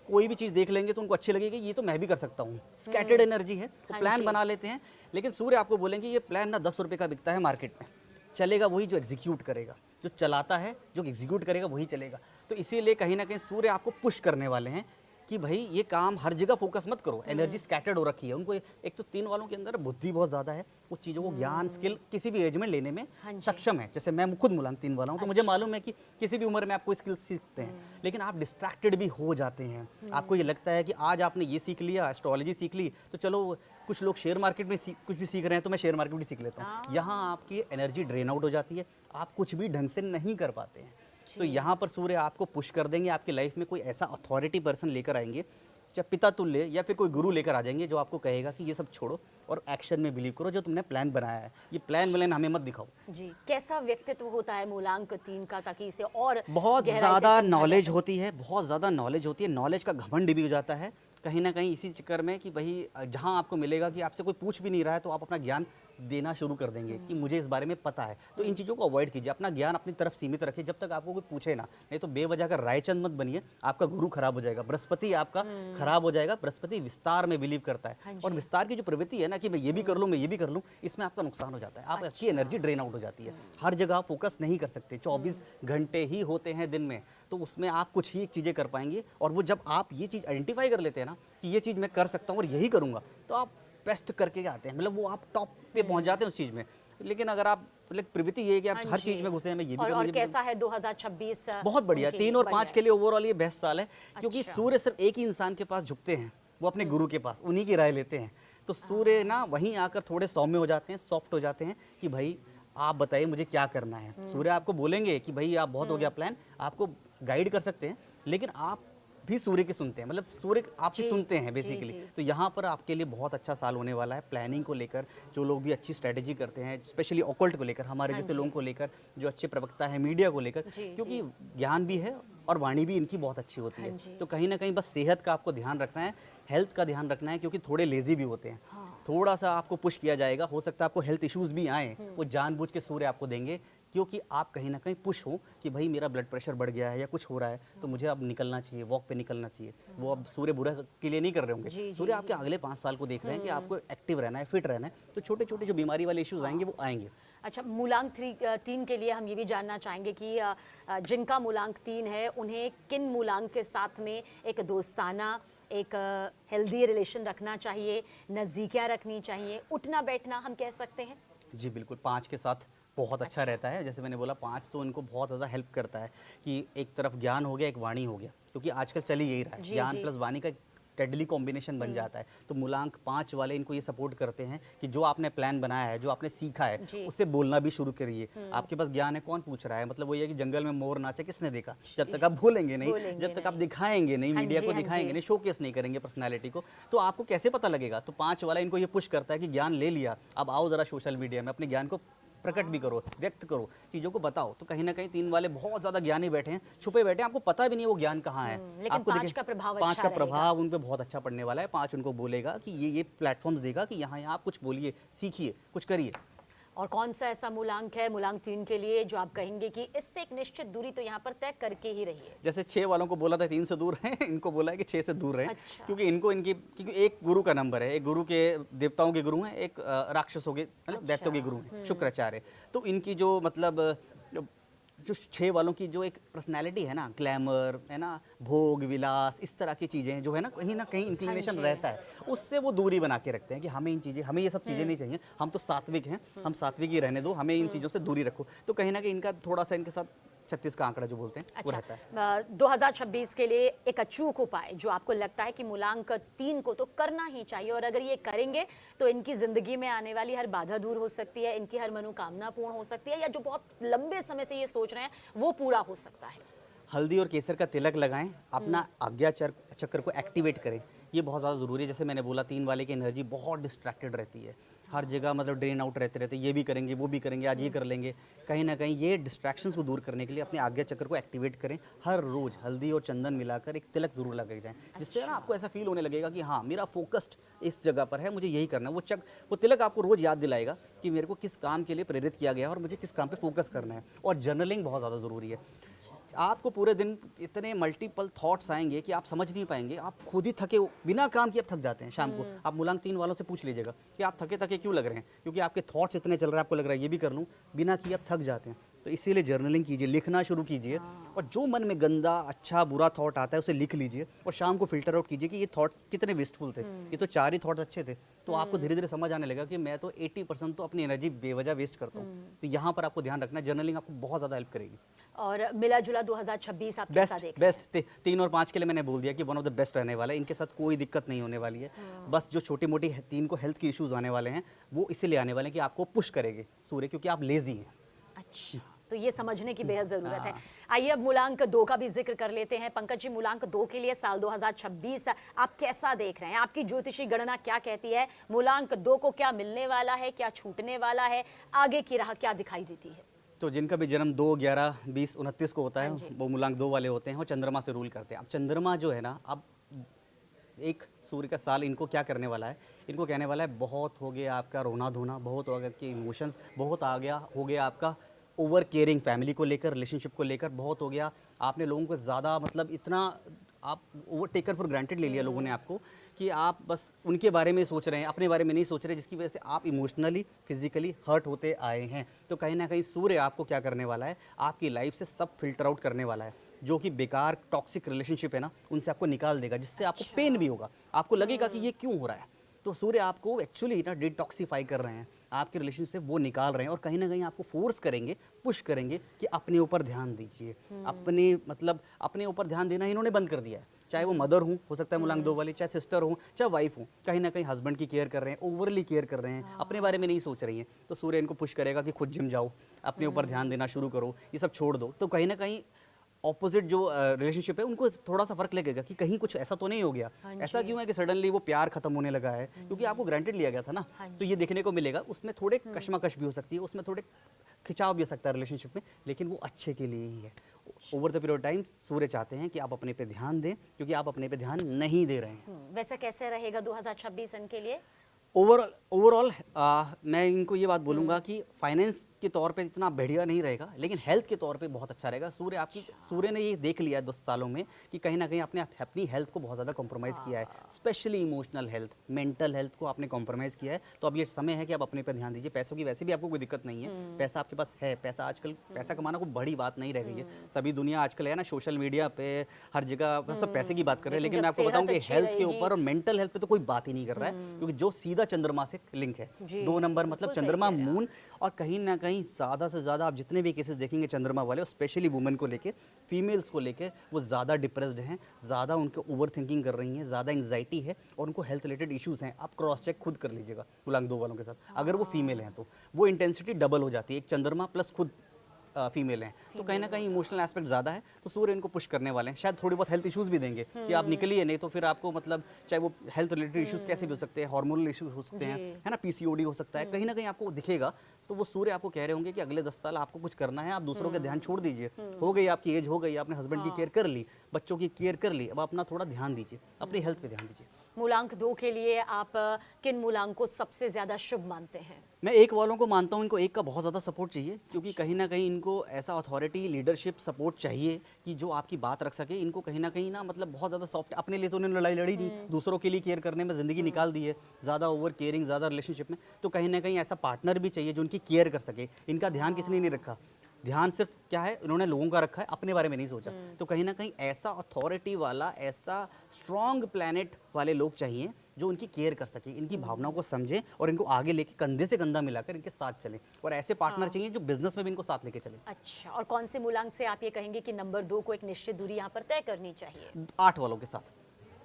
कोई भी चीज़ देख लेंगे तो उनको अच्छी लगेगी, ये तो मैं भी कर सकता हूँ। स्कैटर्ड एनर्जी है, तो प्लान बना लेते हैं। लेकिन सूर्य आपको बोलेंगे ये प्लान ना 10 रुपये का बिकता है मार्केट में, चलेगा वही जो एग्जीक्यूट करेगा, जो चलाता है, जो एग्जीक्यूट करेगा वही चलेगा। तो इसीलिए कहीं ना कहीं सूर्य आपको पुश करने वाले हैं कि भाई ये काम हर जगह फोकस मत करो, एनर्जी स्कैटर्ड हो रखी है उनको। एक तो 3 वालों के अंदर बुद्धि बहुत ज़्यादा है, वो चीज़ों को ज्ञान स्किल किसी भी एज में लेने में सक्षम है। जैसे मैं खुद मूलांक 3 वाला हूँ, तो मुझे मालूम है कि किसी भी उम्र में आप कोई स्किल सीखते हैं, लेकिन आप डिस्ट्रैक्टेड भी हो जाते हैं। आपको ये लगता है कि आज आपने ये सीख लिया, एस्ट्रोलॉजी सीख ली, तो चलो कुछ लोग शेयर मार्केट में कुछ भी सीख रहे हैं तो मैं शेयर मार्केट भी सीख लेता हूँ। यहाँ आपकी एनर्जी ड्रेन आउट हो जाती है, आप कुछ भी ढंग से नहीं कर पाते हैं। तो यहाँ पर सूर्य आपको पुश कर देंगे, आपकी लाइफ में कोई ऐसा अथॉरिटी पर्सन लेकर आएंगे, चाहे पिता तुल्य या फिर कोई गुरु लेकर आ जाएंगे, जो आपको कहेगा कि ये सब छोड़ो और एक्शन में बिलीव करो, जो तुमने प्लान बनाया है, ये प्लान व्लान हमें मत दिखाओ। जी, कैसा व्यक्तित्व होता है मूलांक 3 का, ताकि इसे और बहुत गहराई से ज़्यादा समझा नॉलेज जा होती है, बहुत ज़्यादा नॉलेज होती है, नॉलेज का घमंड भी हो जाता है कहीं ना कहीं इसी चक्कर में कि भाई जहाँ आपको मिलेगा कि आपसे कोई पूछ भी नहीं रहा है तो आप अपना ज्ञान देना शुरू कर देंगे कि मुझे इस बारे में पता है। तो इन चीज़ों को अवॉइड कीजिए, अपना ज्ञान अपनी तरफ सीमित रखिए जब तक आपको कोई पूछे ना। नहीं तो बेवजह का रायचंद मत बनिए, आपका गुरु खराब हो जाएगा, बृहस्पति आपका खराब हो जाएगा। बृहस्पति विस्तार में बिलीव करता हाँ है, जी। और विस्तार की जो प्रवृत्ति है ना कि मैं ये भी कर लूँ, मैं ये भी कर लूँ, इसमें आपका नुकसान हो जाता है। आपकी एनर्जी ड्रेन आउट हो जाती है, हर जगह आप फोकस नहीं कर सकते। 24 घंटे ही होते हैं दिन में, तो उसमें आप कुछ ही चीज़ें कर पाएंगे। और वो जब आप ये चीज़ आइडेंटिफाई कर लेते हैं ना कि ये चीज़ मैं कर सकता हूँ और यही करूँगा, तो आप बेस्ट करके आते हैं, मतलब वो आप टॉप पे पहुँच जाते हैं उस चीज़ में। लेकिन अगर आप मतलब प्रवृत्ति ये है कि आप हाँ हर जी। चीज़ में घुसे हैं, मैं ये भी और करूँ, ये भी कैसा है 2026? बहुत बढ़िया। उनके 3 लिए और बढ़िया 5 के लिए ओवरऑल ये बेस्ट साल है, क्योंकि अच्छा। सूर्य सिर्फ एक ही इंसान के पास झुकते हैं, वो अपने गुरु के पास, उन्हीं की राय लेते हैं। तो सूर्य ना वहीं आकर थोड़े सौम्य हो जाते हैं, सॉफ्ट हो जाते हैं कि भाई आप बताइए मुझे क्या करना है। सूर्य आपको बोलेंगे कि भाई आप बहुत हो गया प्लान, आपको गाइड कर सकते हैं, लेकिन आप भी सूर्य की सुनते हैं, मतलब सूर्य आपकी जी, सुनते हैं जी, बेसिकली। जी। तो यहाँ पर आपके लिए बहुत अच्छा साल होने वाला है प्लानिंग को लेकर। जो लोग भी अच्छी स्ट्रेटेजी करते हैं, स्पेशली ऑकल्ट को लेकर, हमारे हाँ जैसे जी। लोगों को लेकर, जो अच्छे प्रवक्ता है मीडिया को लेकर, जी, क्योंकि ज्ञान भी है और वाणी भी इनकी बहुत अच्छी होती हाँ है। जी। तो कहीं ना कहीं बस सेहत का आपको ध्यान रखना है, हेल्थ का ध्यान रखना है, क्योंकि थोड़े लेजी भी होते हैं। हाँ। थोड़ा सा आपको पुश किया जाएगा, हो सकता है आपको हेल्थ इश्यूज भी आए, वो जानबूझ के सूर्य आपको देंगे, क्योंकि आप कहीं ना कहीं पुश हो कि भाई मेरा ब्लड प्रेशर बढ़ गया है या कुछ हो रहा है, तो मुझे अब निकलना चाहिए, वॉक पे निकलना चाहिए। वो अब सूर्य बुरा के लिए नहीं कर रहे जी, होंगे, जी, सूर्य आपके अगले 5 साल को देख रहे हैं कि आपको एक्टिव रहना है, फिट रहना है। तो छोटे छोटे जो बीमारी वाले इश्यूज आएंगे वो आएंगे। अच्छा, मूलांक 3 के लिए हम ये भी जानना चाहेंगे कि जिनका मूलांक 3 है उन्हें किन मूलांक के साथ में एक दोस्ताना, एक हेल्दी रिलेशन रखना चाहिए, नज़दीकियाँ रखनी चाहिए, उठना बैठना हम कह सकते हैं? जी बिल्कुल, 5 के साथ बहुत अच्छा रहता है। जैसे मैंने बोला 5 तो इनको बहुत ज़्यादा हेल्प करता है कि एक तरफ ज्ञान हो गया, एक वाणी हो गया, क्योंकि आजकल चल ही यही रहा है, जी, ज्ञान जी। प्लस वाणी का डेडली कॉम्बिनेशन बन जाता है। तो मूलांक 5 वाले इनको ये सपोर्ट करते हैं कि जो आपने प्लान बनाया है, जो आपने सीखा है, जी। उससे बोलना भी शुरू करिए। आपके पास ज्ञान है, कौन पूछ रहा है, मतलब वो ये है कि जंगल में मोर नाचे किसने देखा, जब तक आप बोलेंगे नहीं, बोलेंगे जब तक आप नहीं। दिखाएंगे नहीं, हाँ मीडिया जी, को हाँ दिखाएंगे जी। नहीं, शोकेस नहीं करेंगे पर्सनैलिटी को, तो आपको कैसे पता लगेगा। तो 5 वाला इनको ये पुश करता है कि ज्ञान ले लिया, अब आओ जरा सोशल मीडिया में अपने ज्ञान को प्रकट भी करो, व्यक्त करो, चीज़ों को बताओ। तो कहीं ना कहीं 3 वाले बहुत ज़्यादा ज्ञानी बैठे हैं, छुपे बैठे हैं, आपको पता भी नहीं है वो ज्ञान कहाँ है। लेकिन आपको 5 देखिए, का प्रभाव 5 अच्छा का रहेगा। प्रभाव उन पे बहुत अच्छा पड़ने वाला है। 5 उनको बोलेगा कि ये प्लेटफॉर्म्स देगा कि यहाँ यहाँ आप कुछ बोलिए, सीखिए, कुछ करिए। और कौन सा ऐसा मूलांक है मूलांक 3 के लिए जो आप कहेंगे कि इससे एक निश्चित दूरी तो यहाँ पर तय करके ही रहिए? जैसे 6 वालों को बोला था 3 से दूर रहें, इनको बोला है कि 6 से दूर रहें। अच्छा। क्योंकि इनको क्योंकि एक गुरु का नंबर है, एक गुरु के देवताओं के गुरु हैं, एक राक्षसों के मतलब अच्छा। दैत्यों के गुरु हैं, शुक्राचार्य। तो इनकी जो मतलब जो 6 वालों की जो एक पर्सनैलिटी है ना, ग्लैमर है ना, भोग विलास, इस तरह की चीज़ें जो है ना कहीं इंक्लिनेशन जी। रहता है, उससे वो दूरी बना के रखते हैं कि हमें ये सब चीज़ें नहीं चाहिए, हम तो सात्विक हैं, हम सात्विक ही रहने दो, हमें इन चीज़ों से दूरी रखो। तो कहीं ना कहीं इनका थोड़ा सा इनके साथ 36 का आंकड़ा जो बोलते हैं वो रहता है। 2026 के लिए एक अचूक उपाय जो आपको लगता है कि मूलांक 3 को तो करना ही चाहिए, और अगर ये करेंगे तो इनकी जिंदगी में आने वाली हर बाधा दूर हो सकती है, इनकी हर मनोकामना पूर्ण हो सकती है, या जो बहुत लंबे समय से ये सोच रहे हैं वो पूरा हो सकता है? हल्दी और केसर का तिलक लगाएं, अपना आज्ञा चक्र को एक्टिवेट करें, ये बहुत ज़्यादा ज़रूरी है। जैसे मैंने बोला 3 वाले की एनर्जी बहुत डिस्ट्रैक्टेड रहती है, हर जगह मतलब ड्रेन आउट रहते ये भी करेंगे, वो भी करेंगे, आज ये कर लेंगे। कहीं ना कहीं ये डिस्ट्रैक्शंस को दूर करने के लिए अपने आज्ञा चक्र को एक्टिवेट करें। हर रोज़ हल्दी और चंदन मिलाकर एक तिलक ज़रूर लगा जाएं, जिससे ना आपको ऐसा फील होने लगेगा कि हाँ मेरा फोकस्ड इस जगह पर है, मुझे यही करना है। वो तिलक आपको रोज़ याद दिलाएगा कि मेरे को किस काम के लिए प्रेरित किया गया है और मुझे किस काम पे फोकस करना है। और जर्नलिंग बहुत ज़्यादा ज़रूरी है। आपको पूरे दिन इतने मल्टीपल थॉट्स आएंगे कि आप समझ नहीं पाएंगे, आप खुद ही थके बिना काम किए आप थक जाते हैं शाम को। आप मूलांक 3 वालों से पूछ लीजिएगा कि आप थके थके क्यों लग रहे हैं, क्योंकि आपके थॉट्स इतने चल रहे हैं, आपको लग रहा है ये भी कर लूँ, बिना किए आप थक जाते हैं। तो इसीलिए जर्नलिंग कीजिए, लिखना शुरू कीजिए, और जो मन में गंदा अच्छा बुरा थॉट आता है उसे लिख लीजिए, और शाम को फिल्टर आउट कीजिए कि ये थॉट कितने वेस्टफुल थे, ये तो 4 ही थॉट अच्छे थे। तो आपको धीरे धीरे समझ आने लगा कि मैं तो 80% तो अपनी एनर्जी बेवजह वेस्ट करता हूँ। तो यहाँ पर आपको ध्यान रखना, जर्नलिंग आपको बहुत ज़्यादा हेल्प करेगी। और मिला जुला 2026 आप कैसा देख रहे हैं? बेस्ट 3 और 5 के लिए मैंने बोल दिया कि वन ऑफ द बेस्ट रहने वाला है, इनके साथ कोई दिक्कत नहीं होने वाली है। बस जो छोटी मोटी 3 को हेल्थ की इश्यूज आने वाले हैं वो इसीलिए आने वाले हैं कि आपको पुश करेंगे सूर्य, क्योंकि आप लेजी हैं। अच्छा, तो ये समझने की बेहद ज़रूरत है। हाँ। आइए अब मूलांक 2 का भी जिक्र कर लेते हैं। पंकज जी, मूलांक 2 के लिए साल 2026 आप कैसा देख रहे हैं? आपकी ज्योतिषी गणना क्या कहती है? मूलांक 2 को क्या मिलने वाला है, क्या छूटने वाला है, आगे की राह क्या दिखाई देती है? तो जिनका भी जन्म 2, 11, 20, 29 को होता हाँ है जी। वो मूलांक 2 वाले होते हैं और चंद्रमा से रूल करते हैं। अब चंद्रमा जो है ना, अब एक सूर्य का साल इनको क्या करने वाला है, इनको कहने वाला है बहुत हो गया आपका रोना धोना, बहुत हो गया आपके इमोशंस, बहुत हो गया आपका ओवर केयरिंग फैमिली को लेकर, रिलेशनशिप को लेकर, बहुत हो गया आपने लोगों को ज़्यादा मतलब इतना आप ओवर टेकर फॉर ग्रांटेड ले लिया लोगों ने आपको कि आप बस उनके बारे में सोच रहे हैं, अपने बारे में नहीं सोच रहे, जिसकी वजह से आप इमोशनली फिजिकली हर्ट होते आए हैं। तो कहीं ना कहीं सूर्य आपको क्या करने वाला है, आपकी लाइफ से सब फिल्टर आउट करने वाला है, जो कि बेकार टॉक्सिक रिलेशनशिप है ना, उनसे आपको निकाल देगा, जिससे आपको पेन भी होगा, आपको लगेगा कि ये क्यों हो रहा है। तो सूर्य आपको एक्चुअली ना डिटॉक्सिफाई कर रहे हैं, आपके रिलेशन से वो निकाल रहे हैं और कहीं ना कहीं आपको फोर्स करेंगे, पुश करेंगे कि अपने ऊपर ध्यान दीजिए। अपने मतलब अपने ऊपर ध्यान देना इन्होंने बंद कर दिया है, चाहे वो मदर हो सकता है मूलांक 2 वाली, चाहे सिस्टर हो, चाहे वाइफ हो, कहीं ना कहीं हस्बैंड की केयर कर रहे हैं, ओवरली केयर कर रहे हैं, अपने बारे में नहीं सोच रही हैं। तो सूर्य इनको पुश करेगा कि खुद जिम जाओ, अपने ऊपर ध्यान देना शुरू करो, ये सब छोड़ दो। तो कहीं ना कहीं ऑपोजिट जो रिलेशनशिप है उनको थोड़ा सा फर्क लगेगा कि कहीं कुछ ऐसा तो नहीं हो गया, ऐसा क्यों है कि सडनली वो प्यार खत्म होने लगा है, क्योंकि आपको ग्रांटेड लिया गया था ना। तो ये देखने को मिलेगा, उसमें थोड़े कशमकश भी हो सकती है, उसमें थोड़े खिंचाव भी हो सकता है रिलेशनशिप में, लेकिन वो अच्छे के लिए ही है। ओवर द पीरियड टाइम सूर्य चाहते हैं कि आप अपने पे ध्यान दें, क्योंकि आप अपने पे ध्यान नहीं दे रहे हैं। वैसे कैसे रहेगा 2026 इनके लिए? ओवरऑल मैं इनको ये बात बोलूँगा कि फाइनेंस के तौर पे इतना बढ़िया नहीं रहेगा, लेकिन हेल्थ के तौर पे बहुत अच्छा रहेगा। सूर्य ने ये देख लिया 10 सालों में कि कहीं ना कहीं आपने अपनी हेल्थ को बहुत ज़्यादा कॉम्प्रोमाइज़ किया है, specially emotional health, mental health को आपने कॉम्प्रोमाइज़ किया है। तो अब ये समय है कि आप अपने पे ध्यान दीजिए। पैसों की वैसे भी आपको कोई दिक्कत नहीं है, पैसा आपके पास है, पैसा आजकल पैसा कमाना कोई बड़ी बात नहीं रह गई है। सभी दुनिया आजकल है ना सोशल मीडिया पे हर जगह सब पैसे की बात कर रहे हैं, लेकिन मैं आपको बताऊँ कि हेल्थ के ऊपर और मेंटल हेल्थ पे तो कोई बात ही नहीं कर रहा है, क्योंकि जो सीधा चंद्रमा से लिंक है, 2 नंबर मतलब चंद्रमा मून। और कहीं ना कहीं ज़्यादा से ज़्यादा आप जितने भी केसेस देखेंगे चंद्रमा वाले, स्पेशली वुमेन को लेके, फीमेल्स को लेके, वो ज़्यादा डिप्रेस्ड हैं, ज़्यादा उनको ओवर थिंकिंग कर रही हैं, ज़्यादा एंग्जाइटी है और उनको हेल्थ रिलेटेड इश्यूज़ हैं। आप क्रॉस चेक खुद कर लीजिएगा मूलांक 2 वालों के साथ, अगर वो फीमेल हैं तो वो इंटेंसिटी डबल हो जाती है, एक चंद्रमा प्लस खुद फीमेल हैं। तो कहीं ना कहीं इमोशनल एस्पेक्ट ज़्यादा है, तो सूर्य इनको पुश करने वाले हैं। शायद थोड़ी बहुत हेल्थ इश्यूज़ भी देंगे कि आप निकलिए, नहीं तो फिर आपको मतलब चाहे वो हेल्थ रिलेटेड इश्यूज़ कैसे भी हो सकते हैं, हार्मोनल इश्यूज हो सकते हैं, है ना, पीसीओडी हो सकता है, कहीं ना कहीं आपको दिखेगा। तो वो सूर्य आपको कह रहे होंगे कि अगले 10 साल आपको कुछ करना है, आप दूसरों का ध्यान छोड़ दीजिए। हो गई आपकी एज, हो गई, आपने हस्बैंड की केयर कर ली, बच्चों की केयर कर ली, अब अपना थोड़ा ध्यान दीजिए, अपनी हेल्थ पे ध्यान दीजिए। मूलांक 2 के लिए आप किन मूलांक को सबसे ज्यादा शुभ मानते हैं? मैं 1 वालों को मानता हूँ, इनको 1 का बहुत ज़्यादा सपोर्ट चाहिए, क्योंकि कहीं ना कहीं इनको ऐसा अथॉरिटी लीडरशिप सपोर्ट चाहिए कि जो आपकी बात रख सके। इनको कहीं ना कहीं ना मतलब बहुत ज़्यादा सॉफ्ट, अपने लिए तो उन्होंने लड़ाई लड़ी नहीं, दूसरों के लिए केयर करने में ज़िंदगी निकाल दी है, ज़्यादा ओवर केयरिंग, ज़्यादा रिलेशनशिप में। तो कहीं ना कहीं ऐसा पार्टनर भी चाहिए जो उनकी केयर कर सके। इनका ध्यान किसी ने नहीं रखा, ध्यान सिर्फ क्या है, इन्होंने लोगों का रखा है, अपने बारे में नहीं सोचा। तो कहीं ना कहीं ऐसा अथॉरिटी वाला, ऐसा स्ट्रॉन्ग प्लैनेट वाले लोग चाहिए जो उनकी केयर कर सके, इनकी भावनाओं को समझे और इनको आगे लेके कंधे से कंधा मिलाकर इनके साथ चले। और ऐसे पार्टनर चाहिए जो बिजनेस में भी इनको साथ लेके चले। अच्छा, और कौन से मूलांक से आप ये कहेंगे कि नंबर 2 को एक निश्चित दूरी यहाँ पर तय करनी चाहिए? 8 वालों के साथ,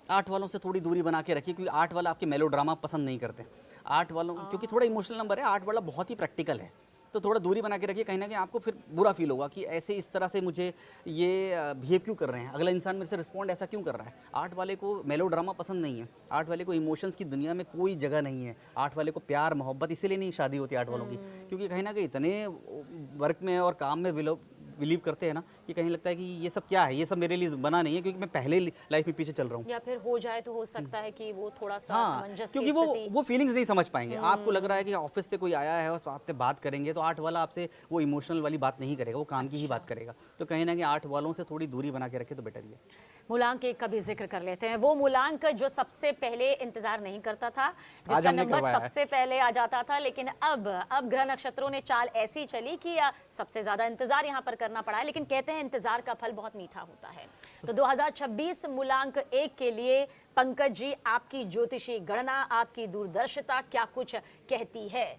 8 वालों से थोड़ी दूरी बना के रखिए, क्योंकि 8 वाला आपके मेलोड्रामा पसंद नहीं करते। 8 वालों क्योंकि थोड़ा इमोशनल नंबर है, 8 वाला बहुत ही प्रैक्टिकल है, तो थोड़ा दूरी बना के रखिए। कहीं ना कहीं आपको फिर बुरा फील होगा कि ऐसे इस तरह से मुझे ये बिहेव क्यों कर रहे हैं, अगला इंसान मेरे से रिस्पॉन्ड ऐसा क्यों कर रहा है। 8 वाले को मेलोड्रामा पसंद नहीं है, 8 वाले को इमोशंस की दुनिया में कोई जगह नहीं है। 8 वाले को प्यार मोहब्बत इसीलिए नहीं शादी होती 8 वालों की, क्योंकि कहीं ना कहीं इतने वर्क में और काम में बिलीव करते हैं ना कि कहीं लगता है कि ये सब क्या है, ये सब मेरे लिए बना नहीं है, क्योंकि मैं पहले लाइफ में पीछे चल रहा हूँ। या फिर हो जाए तो हो सकता है कि वो थोड़ा सा हाँ, सामंजस्य क्योंकि की वो फीलिंग्स नहीं समझ पाएंगे। आपको लग रहा है कि ऑफिस से कोई आया है और आपसे बात करेंगे, तो 8 वाला आपसे वो इमोशनल वाली बात नहीं करेगा, वो काम की ही बात करेगा। तो कहीं ना कहीं 8 वालों से थोड़ी दूरी बना के रखे तो बेटर ही है। मूलांक 1 का भी जिक्र कर लेते हैं। वो मूलांक जो सबसे पहले इंतजार नहीं करता था, आज जिसका हमने नंबर करवाया है। सबसे पहले आ जाता था, लेकिन अब ग्रह नक्षत्रों ने चाल ऐसी चली कि सबसे ज्यादा इंतजार यहाँ पर करना पड़ा है। लेकिन कहते हैं इंतजार का फल बहुत मीठा होता है। तो 2026 मूलांक 1 के लिए पंकज जी, आपकी ज्योतिषी गणना, आपकी दूरदर्शिता क्या कुछ कहती है?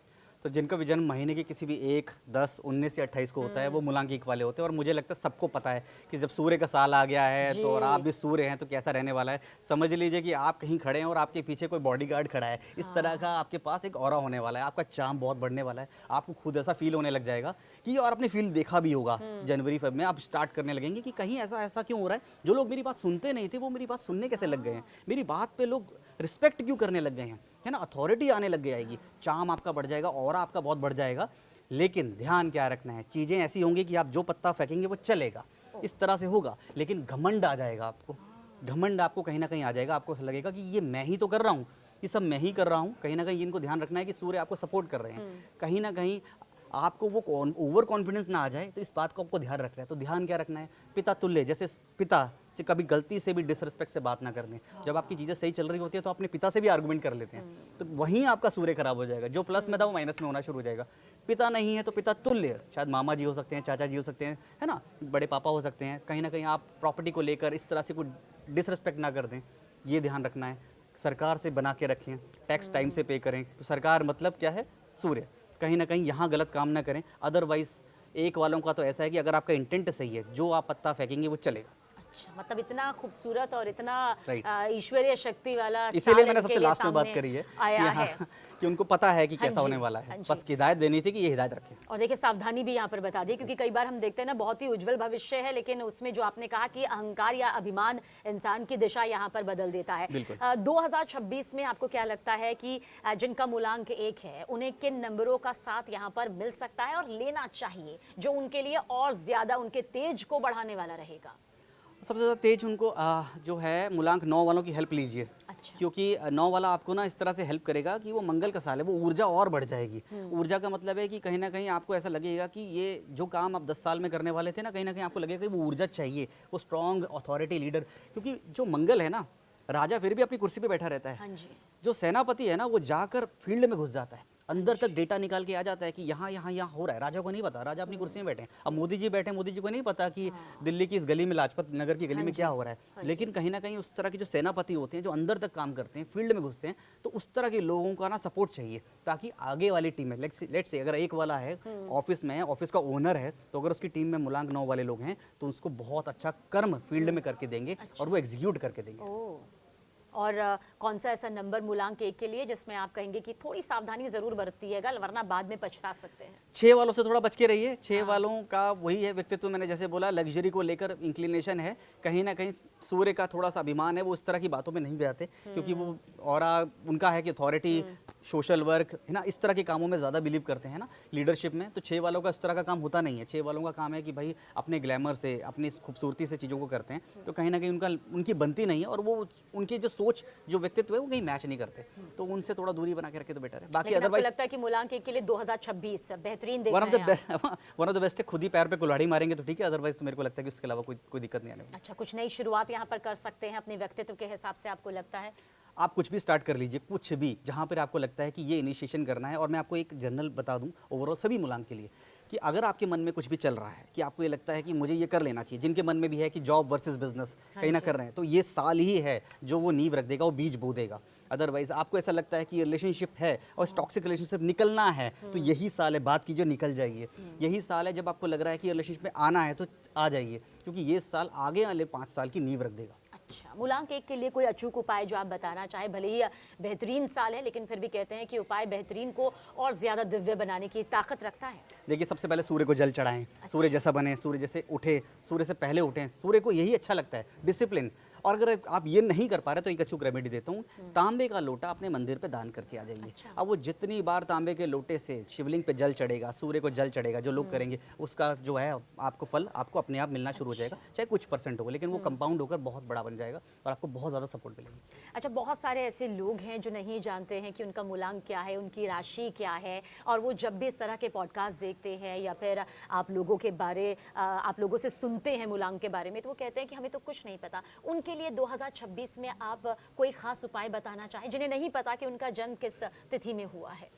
तो जिनका भी जन्म महीने के किसी भी 1, 10, 19 या 28 को होता है, वो मूलांक 1 वाले होते हैं। और मुझे लगता है सबको पता है कि जब सूर्य का साल आ गया है तो, और आप भी सूर्य हैं, तो कैसा रहने वाला है। समझ लीजिए कि आप कहीं खड़े हैं और आपके पीछे कोई बॉडीगार्ड खड़ा है, इस तरह का आपके पास एक ऑरा होने वाला है, आपका चार्म बहुत बढ़ने वाला है। आपको खुद ऐसा फील होने लग जाएगा कि, और आपने फील देखा भी होगा जनवरी फरवरी में, आप स्टार्ट करने लगेंगे कि कहीं ऐसा क्यों हो रहा है। जो लोग मेरी बात सुनते नहीं थे वो मेरी बात सुनने कैसे लग गए हैं, मेरी बात पे लोग रिस्पेक्ट क्यों करने लग गए हैं, है ना, अथॉरिटी आने लग जाएगी, चार्म आपका बढ़ जाएगा, ऑरा आपका बहुत बढ़ जाएगा। लेकिन ध्यान क्या रखना है, चीज़ें ऐसी होंगी कि आप जो पत्ता फेंकेंगे वो चलेगा, इस तरह से होगा, लेकिन घमंड आ जाएगा आपको। घमंड आपको कहीं ना कहीं आ जाएगा, आपको ऐसा लगेगा कि ये मैं ही तो कर रहा हूँ, ये सब मैं ही कर रहा हूँ। कहीं ना कहीं इनको ध्यान रखना है कि सूर्य आपको सपोर्ट कर रहे हैं। कहीं ना कहीं आपको वो ओवर कॉन्फिडेंस ना आ जाए, तो इस बात को आपको ध्यान रखना है। तो ध्यान क्या रखना है, पिता तुल्य, जैसे पिता से कभी गलती से भी डिसरिस्पेक्ट से बात ना करने। जब आपकी चीज़ें सही चल रही होती है तो अपने पिता से भी आर्गुमेंट कर लेते हैं, तो वहीं आपका सूर्य खराब हो जाएगा। जो प्लस में था वो माइनस में होना शुरू हो जाएगा। पिता नहीं है तो पिता तुल्य, शायद मामा जी हो सकते हैं, चाचा जी हो सकते हैं, है ना, बड़े पापा हो सकते हैं। कहीं ना कहीं आप प्रॉपर्टी को लेकर इस तरह से कोई डिसरिस्पेक्ट ना कर दें, ये ध्यान रखना है। सरकार से बना के रखें, टैक्स टाइम से पे करें। तो सरकार मतलब क्या है, सूर्य। कहीं ना कहीं यहाँ गलत काम ना करें। अदरवाइज एक वालों का तो ऐसा है कि अगर आपका इंटेंट सही है, जो आप पत्ता फेंकेंगे वो चलेगा। अच्छा, मतलब इतना खूबसूरत और इतना Right. ईश्वरीय शक्ति वाला इसीलिए साल मैंने इनके सबसे लिए लास्ट में बात सामने करी है आया कि, है। हाँ, कि उनको पता है कि हाँ कैसा जी, होने वाला हाँ है। जी। बस हिदायत देनी थी कि ये हिदायत रखें। और देखिए सावधानी भी यहाँ पर बता दी, क्योंकि कई बार हम देखते हैं ना, बहुत ही उज्जवल भविष्य है, लेकिन उसमें जो आपने कहा कि अहंकार या अभिमान इंसान की दिशा यहाँ पर बदल देता है। बिल्कुल। 2026 में आपको क्या लगता है कि जिनका मूलांक 1 है उन्हें किन नंबरों का साथ यहाँ पर मिल सकता है और लेना चाहिए, जो उनके लिए और ज्यादा उनके तेज को बढ़ाने वाला रहेगा? सबसे ज़्यादा तेज उनको जो है मूलांक 9 वालों की हेल्प लीजिए। अच्छा। क्योंकि 9 वाला आपको ना इस तरह से हेल्प करेगा कि वो मंगल का साल है, वो ऊर्जा और बढ़ जाएगी। ऊर्जा का मतलब है कि कहीं ना कहीं आपको ऐसा लगेगा कि ये जो काम आप 10 साल में करने वाले थे ना, कहीं आपको लगेगा कि वो ऊर्जा चाहिए, वो स्ट्रॉन्ग अथॉरिटी लीडर। क्योंकि जो मंगल है ना, राजा फिर भी अपनी कुर्सी पे बैठा रहता है। हाँ जी। जो सेनापति है ना, वो जाकर फील्ड में घुस जाता है, अंदर तक डेटा निकाल के आ जाता है कि यहाँ यहाँ यहाँ हो रहा है। राजा को नहीं पता, राजा अपनी कुर्सी में बैठे हैं। अब मोदी जी बैठे हैं, मोदी जी को नहीं पता कि दिल्ली की इस गली में, लाजपत नगर की गली हाँ में जी, क्या हो रहा हाँ है। लेकिन कहीं ना कहीं उस तरह के जो सेनापति होते हैं, जो अंदर तक काम करते हैं, फील्ड में घुसते हैं, तो उस तरह के लोगों का ना सपोर्ट चाहिए, ताकि आगे वाली टीम में, लेट्स से अगर एक वाला है ऑफिस में, ऑफिस का ओनर है, तो अगर उसकी टीम में मूलांक 9 वाले लोग हैं, तो उसको बहुत अच्छा कर्म फील्ड में करके देंगे और वो एग्जीक्यूट करके देंगे। ओह। और कौन सा ऐसा नंबर मूलांक 1 के लिए जिसमें आप कहेंगे कि थोड़ी सावधानी जरूर बरतिएगा, वरना बाद में पछता सकते हैं? 6 वालों से थोड़ा बच के रहिए। 6 वालों का वही है व्यक्तित्व, मैंने जैसे बोला, लग्जरी को लेकर इंक्लिनेशन है। कहीं ना कहीं सूर्य का थोड़ा सा अभिमान है, वो इस तरह की बातों में नहीं जाते, क्योंकि वो और उनका है कि अथॉरिटी, सोशल वर्क, है ना, इस तरह के कामों में ज़्यादा बिलीव करते हैं ना, लीडरशिप में। तो 6 वालों का इस तरह का काम होता नहीं है। 6 वालों का काम है कि भाई अपने ग्लैमर से, अपनी खूबसूरती से चीज़ों को करते हैं, तो कहीं ना कहीं उनकी बनती नहीं है, और वो उनकी जो सोच, जो व्यक्तित्व है, वो कहीं मैच नहीं करते। तो उनसे थोड़ा दूरी बना के रखे तो बेटर है। बाकी लेकिन आपको अदरवाइज लगता है कि मूलांक 1 के लिए 2026 बेहतरीन देख वन ऑफ रहे द हैं आप? Best, one of the best है। खुद ही पैर पे कुल्हाड़ी मारेंगे तो ठीक है, अदरवाइज तो मेरे को लगता है कि उसके अलावा कोई दिक्कत नहीं आने वाली। अच्छा, कुछ नई शुरुआत यहाँ पर कर सकते हैं अपने व्यक्तित्व के हिसाब से, आपको लगता है? आप कुछ भी स्टार्ट कर लीजिए, कुछ भी, जहाँ पर आपको लगता है कि ये इनिशिएशन करना है। और मैं आपको एक जनरल बता दूं ओवरऑल सभी मूलांक के लिए, कि अगर आपके मन में कुछ भी चल रहा है, कि आपको ये लगता है कि मुझे ये कर लेना चाहिए, जिनके मन में भी है कि जॉब वर्सेस बिजनेस कहीं ना कर रहे हैं, तो ये साल ही है जो वो नींव रख देगा, वो बीज बो देगा। अदरवाइज आपको ऐसा लगता है कि रिलेशनशिप है और टॉक्सिक रिलेशनशिप निकलना है, तो यही साल है, बात कीजिए, निकल जाइए। यही साल है जब आपको लग रहा है कि रिलेशनशिप में आना है, तो आ जाइए, क्योंकि ये साल आगे वाले 5 साल की नींव रख देगा। अच्छा, मूलांक 1 के लिए कोई अचूक उपाय जो आप बताना चाहे? भले ही बेहतरीन साल है, लेकिन फिर भी कहते हैं कि उपाय बेहतरीन को और ज्यादा दिव्य बनाने की ताकत रखता है। देखिए, सबसे पहले सूर्य को जल चढ़ाएं, सूर्य जैसा बने, सूर्य जैसे उठे, सूर्य से पहले उठें। सूर्य को यही अच्छा लगता है, डिसिप्लिन। और अगर आप ये नहीं कर पा रहे तो एक अचूक रेमेडी देता हूँ, तांबे का लोटा अपने मंदिर पे दान करके आ जाइए। अच्छा। अब वो जितनी बार तांबे के लोटे से शिवलिंग पे जल चढ़ेगा, सूर्य को जल चढ़ेगा, जो लोग करेंगे, उसका जो है आपको फल आपको अपने आप मिलना शुरू हो जाएगा। चाहे कुछ परसेंट होगा, लेकिन वो कंपाउंड होकर बहुत बड़ा बन जाएगा और आपको बहुत ज़्यादा सपोर्ट मिलेगी। अच्छा, बहुत सारे ऐसे लोग हैं जो नहीं जानते हैं कि उनका मूलांक क्या है, उनकी राशि क्या है, और वो जब भी इस तरह के पॉडकास्ट देखते हैं या फिर आप लोगों से सुनते हैं मूलांक के बारे में, तो वो कहते हैं कि हमें तो कुछ नहीं पता। उनके लिए 2026 में आप कोई खास उपाय बताना चाहें, जिन्हें नहीं पता कि उनका जन्म किस तिथि में हुआ है?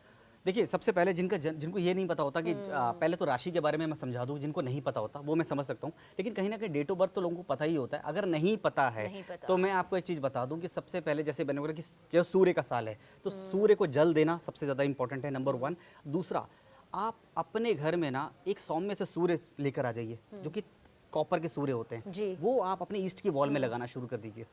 देखिए, सबसे पहले जिनको ये नहीं पता होता कि पहले तो राशि के बारे में मैं समझा दूं, जिनको नहीं पता होता वो मैं समझ सकता हूं, लेकिन कहीं ना कहीं डेट ऑफ बर्थ तो लोगों को पता ही होता है। अगर नहीं पता है नहीं पता। तो मैं आपको एक चीज़ बता दूं कि सबसे पहले, जैसे मैंने बोला कि जो सूर्य का साल है, तो सूर्य को जल देना सबसे ज़्यादा इंपॉर्टेंट है, नंबर 1। दूसरा, आप अपने घर में ना एक सौम्य से सूर्य लेकर आ जाइए, जो कि कॉपर के सूर्य होते हैं जी। वो आप अपने ईस्ट की वॉल में लगाना शुरू कर दीजिए।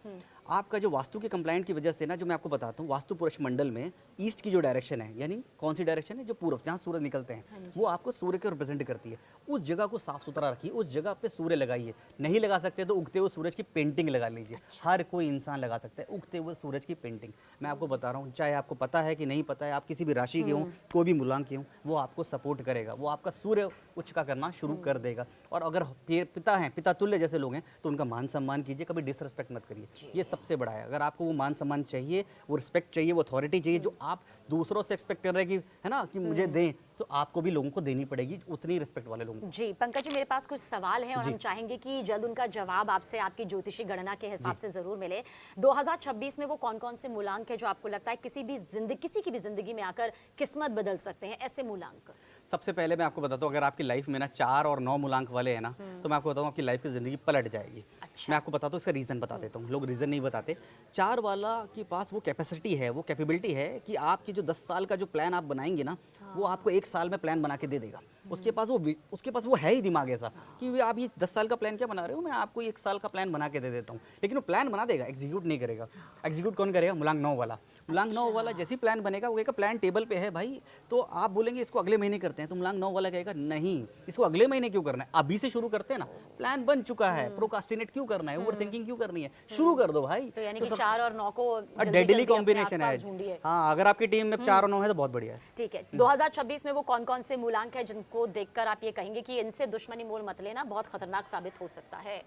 आपका जो वास्तु के कंप्लाइंट की वजह से ना, जो मैं आपको बताता हूँ, वास्तु पुरुष मंडल में ईस्ट की जो डायरेक्शन है, यानी कौन सी डायरेक्शन है, जो पूर्व, जहाँ सूरज निकलते हैं, वो आपको सूर्य को रिप्रेजेंट करती है। उस जगह को साफ सुथरा रखिए, उस जगह पे सूर्य लगाइए। नहीं लगा सकते तो उगते हुए सूरज की पेंटिंग लगा लीजिए। हर कोई इंसान लगा सकता है उगते हुए सूरज की पेंटिंग। मैं आपको बता रहा हूँ, चाहे आपको पता है कि नहीं पता है, आप किसी भी राशि के हों, कोई भी मूलांक के हों, वो आपको सपोर्ट करेगा, वो आपका सूर्य उच्च का करना शुरू कर देगा। और अगर पिता पिता हैं, पिता तुल्य जैसे लोग हैं, तो उनका मान सम्मान कीजिए, कभी डिसरिस्पेक्ट मत करिए। ये सबसे बड़ा है। अगर आपको वो मान सम्मान चाहिए, वो रिस्पेक्ट चाहिए, वो अथॉरिटी चाहिए जो आप दूसरों से एक्सपेक्ट कर रहे हैं कि है ना कि मुझे दें, तो आपको भी लोगों को देनी पड़ेगी उतनी रिस्पेक्ट वाले लोगों को। जी पंकज जी, मेरे पास कुछ सवाल हैं और जी। हम चाहेंगे कि जल्द उनका जवाब आपसे आपकी ज्योतिषी गणना के हिसाब से जरूर मिले। 2026 में वो कौन-कौन से मूलांक है जो आपको लगता है किसी की भी जिंदगी में आकर किस्मत बदल सकते हैं, ऐसे मूलांक? सबसे पहले मैं आपको बताता हूँ, अगर आपकी लाइफ में ना 4 और 9 मूलांक वाले हैं ना, तो मैं आपको बताऊँ आपकी लाइफ की ज़िंदगी पलट जाएगी। अच्छा। मैं आपको बताता हूँ, इसका रीज़न बता देता हूँ। लोग रीज़न नहीं बताते। 4 वाला के पास वो कैपेसिटी है, वो कैपेबिलिटी है कि आपकी जो 10 साल का जो प्लान आप बनाएंगे ना, वो आपको 1 साल में प्लान बना के दे देगा। उसके पास वो है ही दिमाग ऐसा कि आप ये 10 साल का प्लान क्या बना रहे हो, मैं आपको 1 साल का प्लान बना के दे देता हूँ। लेकिन वो प्लान बना देगा, एग्जीक्यूट नहीं करेगा। एग्जीक्यूट कौन करेगा? मूलांक 9 वाला। मूलांक 9 वाला जैसे ही प्लान बनेगा, वो कहेगा प्लान टेबल पे है भाई, तो आप बोलेंगे इसको अगले महीने करते हैं, तो मूलांक 9 वाला कहेगा नहीं, इसको अगले महीने क्यों करना है, अभी से शुरू करते हैं ना, प्लान बन चुका है, प्रोक्रास्टिनेट क्यों करना है, ओवरथिंकिंग क्यों करनी है, शुरू कर दो भाई। तो यानी कि 4 और 9 को डेडली कॉम्बिनेशन है। ढूंढिए। हाँ, अगर आपकी टीम में 4 और 9 है तो बहुत बढ़िया है। ठीक है, 2026 में वो कौन-कौन से मूलांक है जिनको देखकर आप ये कहेंगे कि इनसे दुश्मनी मोल मत लेना, बहुत खतरनाक साबित हो सकता है?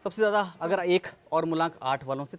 सबसे ज़्यादा अगर एक और मूलांक 8 वालों से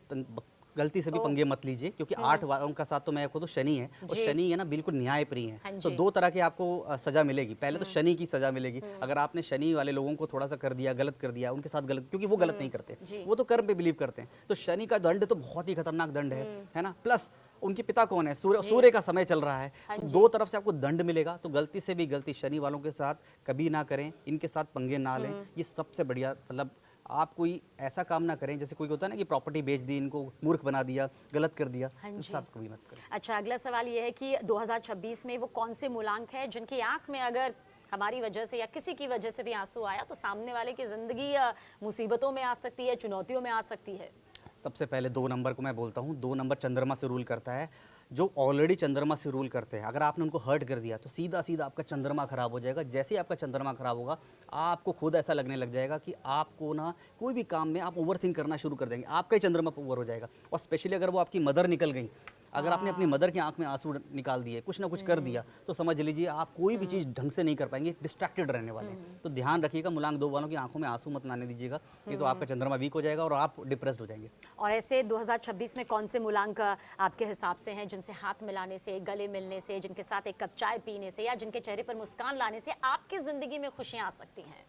गलती से भी पंगे मत लीजिए, क्योंकि 8 वालों का साथ तो मैं आपको तो शनि है, और जी। शनि है ना बिल्कुल न्याय प्रिय हाँ है। तो जी। 2 तरह की आपको सजा मिलेगी। पहले तो शनि की सजा मिलेगी। अगर आपने शनि वाले लोगों को थोड़ा सा कर दिया, गलत कर दिया, उनके साथ गलत, क्योंकि वो गलत नहीं करते, जी। वो तो कर्म पे बिलीव करते हैं। तो शनि का दंड तो बहुत ही खतरनाक दंड है ना। प्लस उनके पिता कौन है? सूर्य का समय चल रहा है, हाँ तो जी। 2 तरफ से आपको दंड मिलेगा। तो गलती से भी गलती शनि वालों के साथ कभी ना करें, इनके साथ पंगे ना लें। ये सबसे बढ़िया, मतलब आप कोई ऐसा काम ना करें जैसे कोई होता है ना कि प्रॉपर्टी बेच दी, इनको मूर्ख बना दिया, गलत कर दिया, हाँ इनके जी। साथ कभी मत करें। अच्छा, अगला सवाल ये है कि 2026 में वो कौन से मूलांक है जिनकी आंख में अगर हमारी वजह से या किसी की वजह से भी आंसू आया तो सामने वाले की जिंदगी मुसीबतों में आ सकती है, चुनौतियों में आ सकती है? सबसे पहले 2 नंबर को मैं बोलता हूँ। 2 नंबर चंद्रमा से रूल करता है। जो ऑलरेडी चंद्रमा से रूल करते हैं, अगर आपने उनको हर्ट कर दिया तो सीधा सीधा आपका चंद्रमा खराब हो जाएगा। जैसे ही आपका चंद्रमा खराब होगा, आपको खुद ऐसा लगने लग जाएगा कि आपको ना कोई भी काम में आप ओवरथिंक करना शुरू कर देंगे, आपका ही चंद्रमा ओवर हो जाएगा। और स्पेशली अगर वो आपकी मदर निकल गई, अगर आपने अपनी मदर की आंख में आंसू निकाल दिए, कुछ ना कुछ कर दिया, तो समझ लीजिए आप कोई भी चीज़ ढंग से नहीं कर पाएंगे, डिस्ट्रैक्टेड रहने वाले हैं। तो ध्यान रखिएगा, मूलांक 2 वालों की आंखों में आंसू मत लाने दीजिएगा, नहीं तो आपका चंद्रमा वीक हो जाएगा और आप डिप्रेस्ड हो जाएंगे। और ऐसे 2026 में कौन से मूलांक आपके हिसाब से हैं जिनसे हाथ मिलाने से, गले मिलने से, जिनके साथ एक कप चाय पीने से या जिनके चेहरे पर मुस्कान लाने से आपकी जिंदगी में खुशियां आ सकती हैं?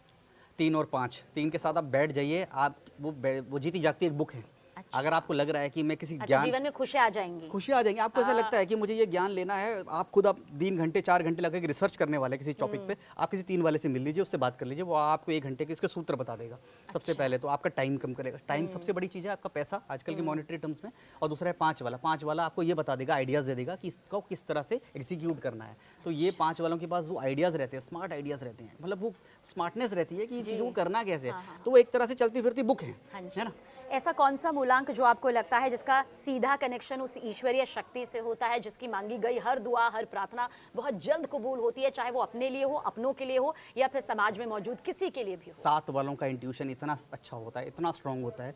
3 और 5, 3 के साथ आप बैठ जाइए। आप वो जीती जागती एक बुक है। अच्छा। अगर आपको लग रहा है कि मैं किसी अच्छा, ज्ञान, जीवन में खुशियां आ जाएंगी। खुशियाँ आ जाएंगी, आपको ऐसा लगता है कि मुझे ये ज्ञान लेना है, आप खुद आप 3 घंटे 4 घंटे लगा के रिसर्च करने वाले किसी टॉपिक पे, आप किसी 3 वाले से मिल लीजिए, उससे बात कर लीजिए, वो आपको 1 घंटे के इसके सूत्र बता देगा। सबसे पहले तो आपका टाइम कम करेगा। टाइम सबसे बड़ी चीज़ है, आपका पैसा आजकल की मॉनेटरी टर्म्स में। और दूसरा है 5 वाला। 5 वाला आपको ये बता देगा, आइडियाज़ दे देगा कि इसको किस तरह से एग्जीक्यूट करना है। तो ये 5 वालों के पास वो आइडियाज़ रहते हैं, स्मार्ट आइडियाज़ रहते हैं, मतलब वो स्मार्टनेस रहती है कि चीज़ों को करना कैसे है। तो वो एक तरह से चलती फिरती बुक है ना। ऐसा कौन सा मूलांक जो आपको लगता है जिसका सीधा कनेक्शन उस ईश्वरीय शक्ति से होता है, जिसकी मांगी गई हर दुआ, हर प्रार्थना बहुत जल्द कबूल होती है, चाहे वो अपने लिए हो, अपनों के लिए हो या फिर समाज में मौजूद किसी के लिए भी हो? 7 वालों का इंट्यूशन इतना अच्छा होता है, इतना स्ट्रांग होता है,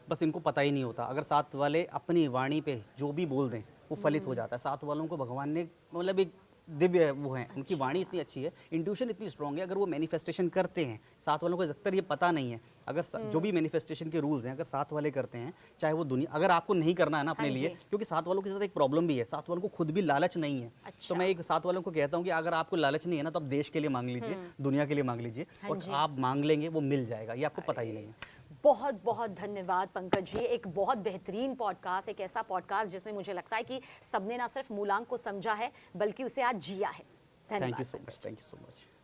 बस इनको पता ही नहीं होता। अगर 7 वाले अपनी वाणी पे जो भी बोल दें वो फलित हो जाता है। 7 वालों को भगवान ने मतलब एक दिव्य वो हैं, उनकी वाणी इतनी अच्छी है, इंट्यूशन इतनी स्ट्रांग है। अगर वो मैनिफेस्टेशन करते हैं, 7 वालों को ज़्यादातर ये पता नहीं है, अगर जो भी मैनिफेस्टेशन के रूल्स हैं अगर 7 वाले करते हैं, चाहे वो दुनिया, अगर आपको नहीं करना है ना अपने लिए, क्योंकि 7 वालों के साथ एक प्रॉब्लम भी है, 7 वालों को खुद भी लालच नहीं है। तो मैं एक 7 वालों को कहता हूँ कि अगर आपको लालच नहीं है ना, तो आप देश के लिए मांग लीजिए, दुनिया के लिए मांग लीजिए, और आप मांग लेंगे वो मिल जाएगा, ये आपको पता ही नहीं है। बहुत बहुत धन्यवाद पंकज जी। एक बहुत बेहतरीन पॉडकास्ट, एक ऐसा पॉडकास्ट जिसमें मुझे लगता है कि सबने ना सिर्फ मूलांक को समझा है बल्कि उसे आज जिया है। थैंक धन्यवाद। You so much, thank you so much.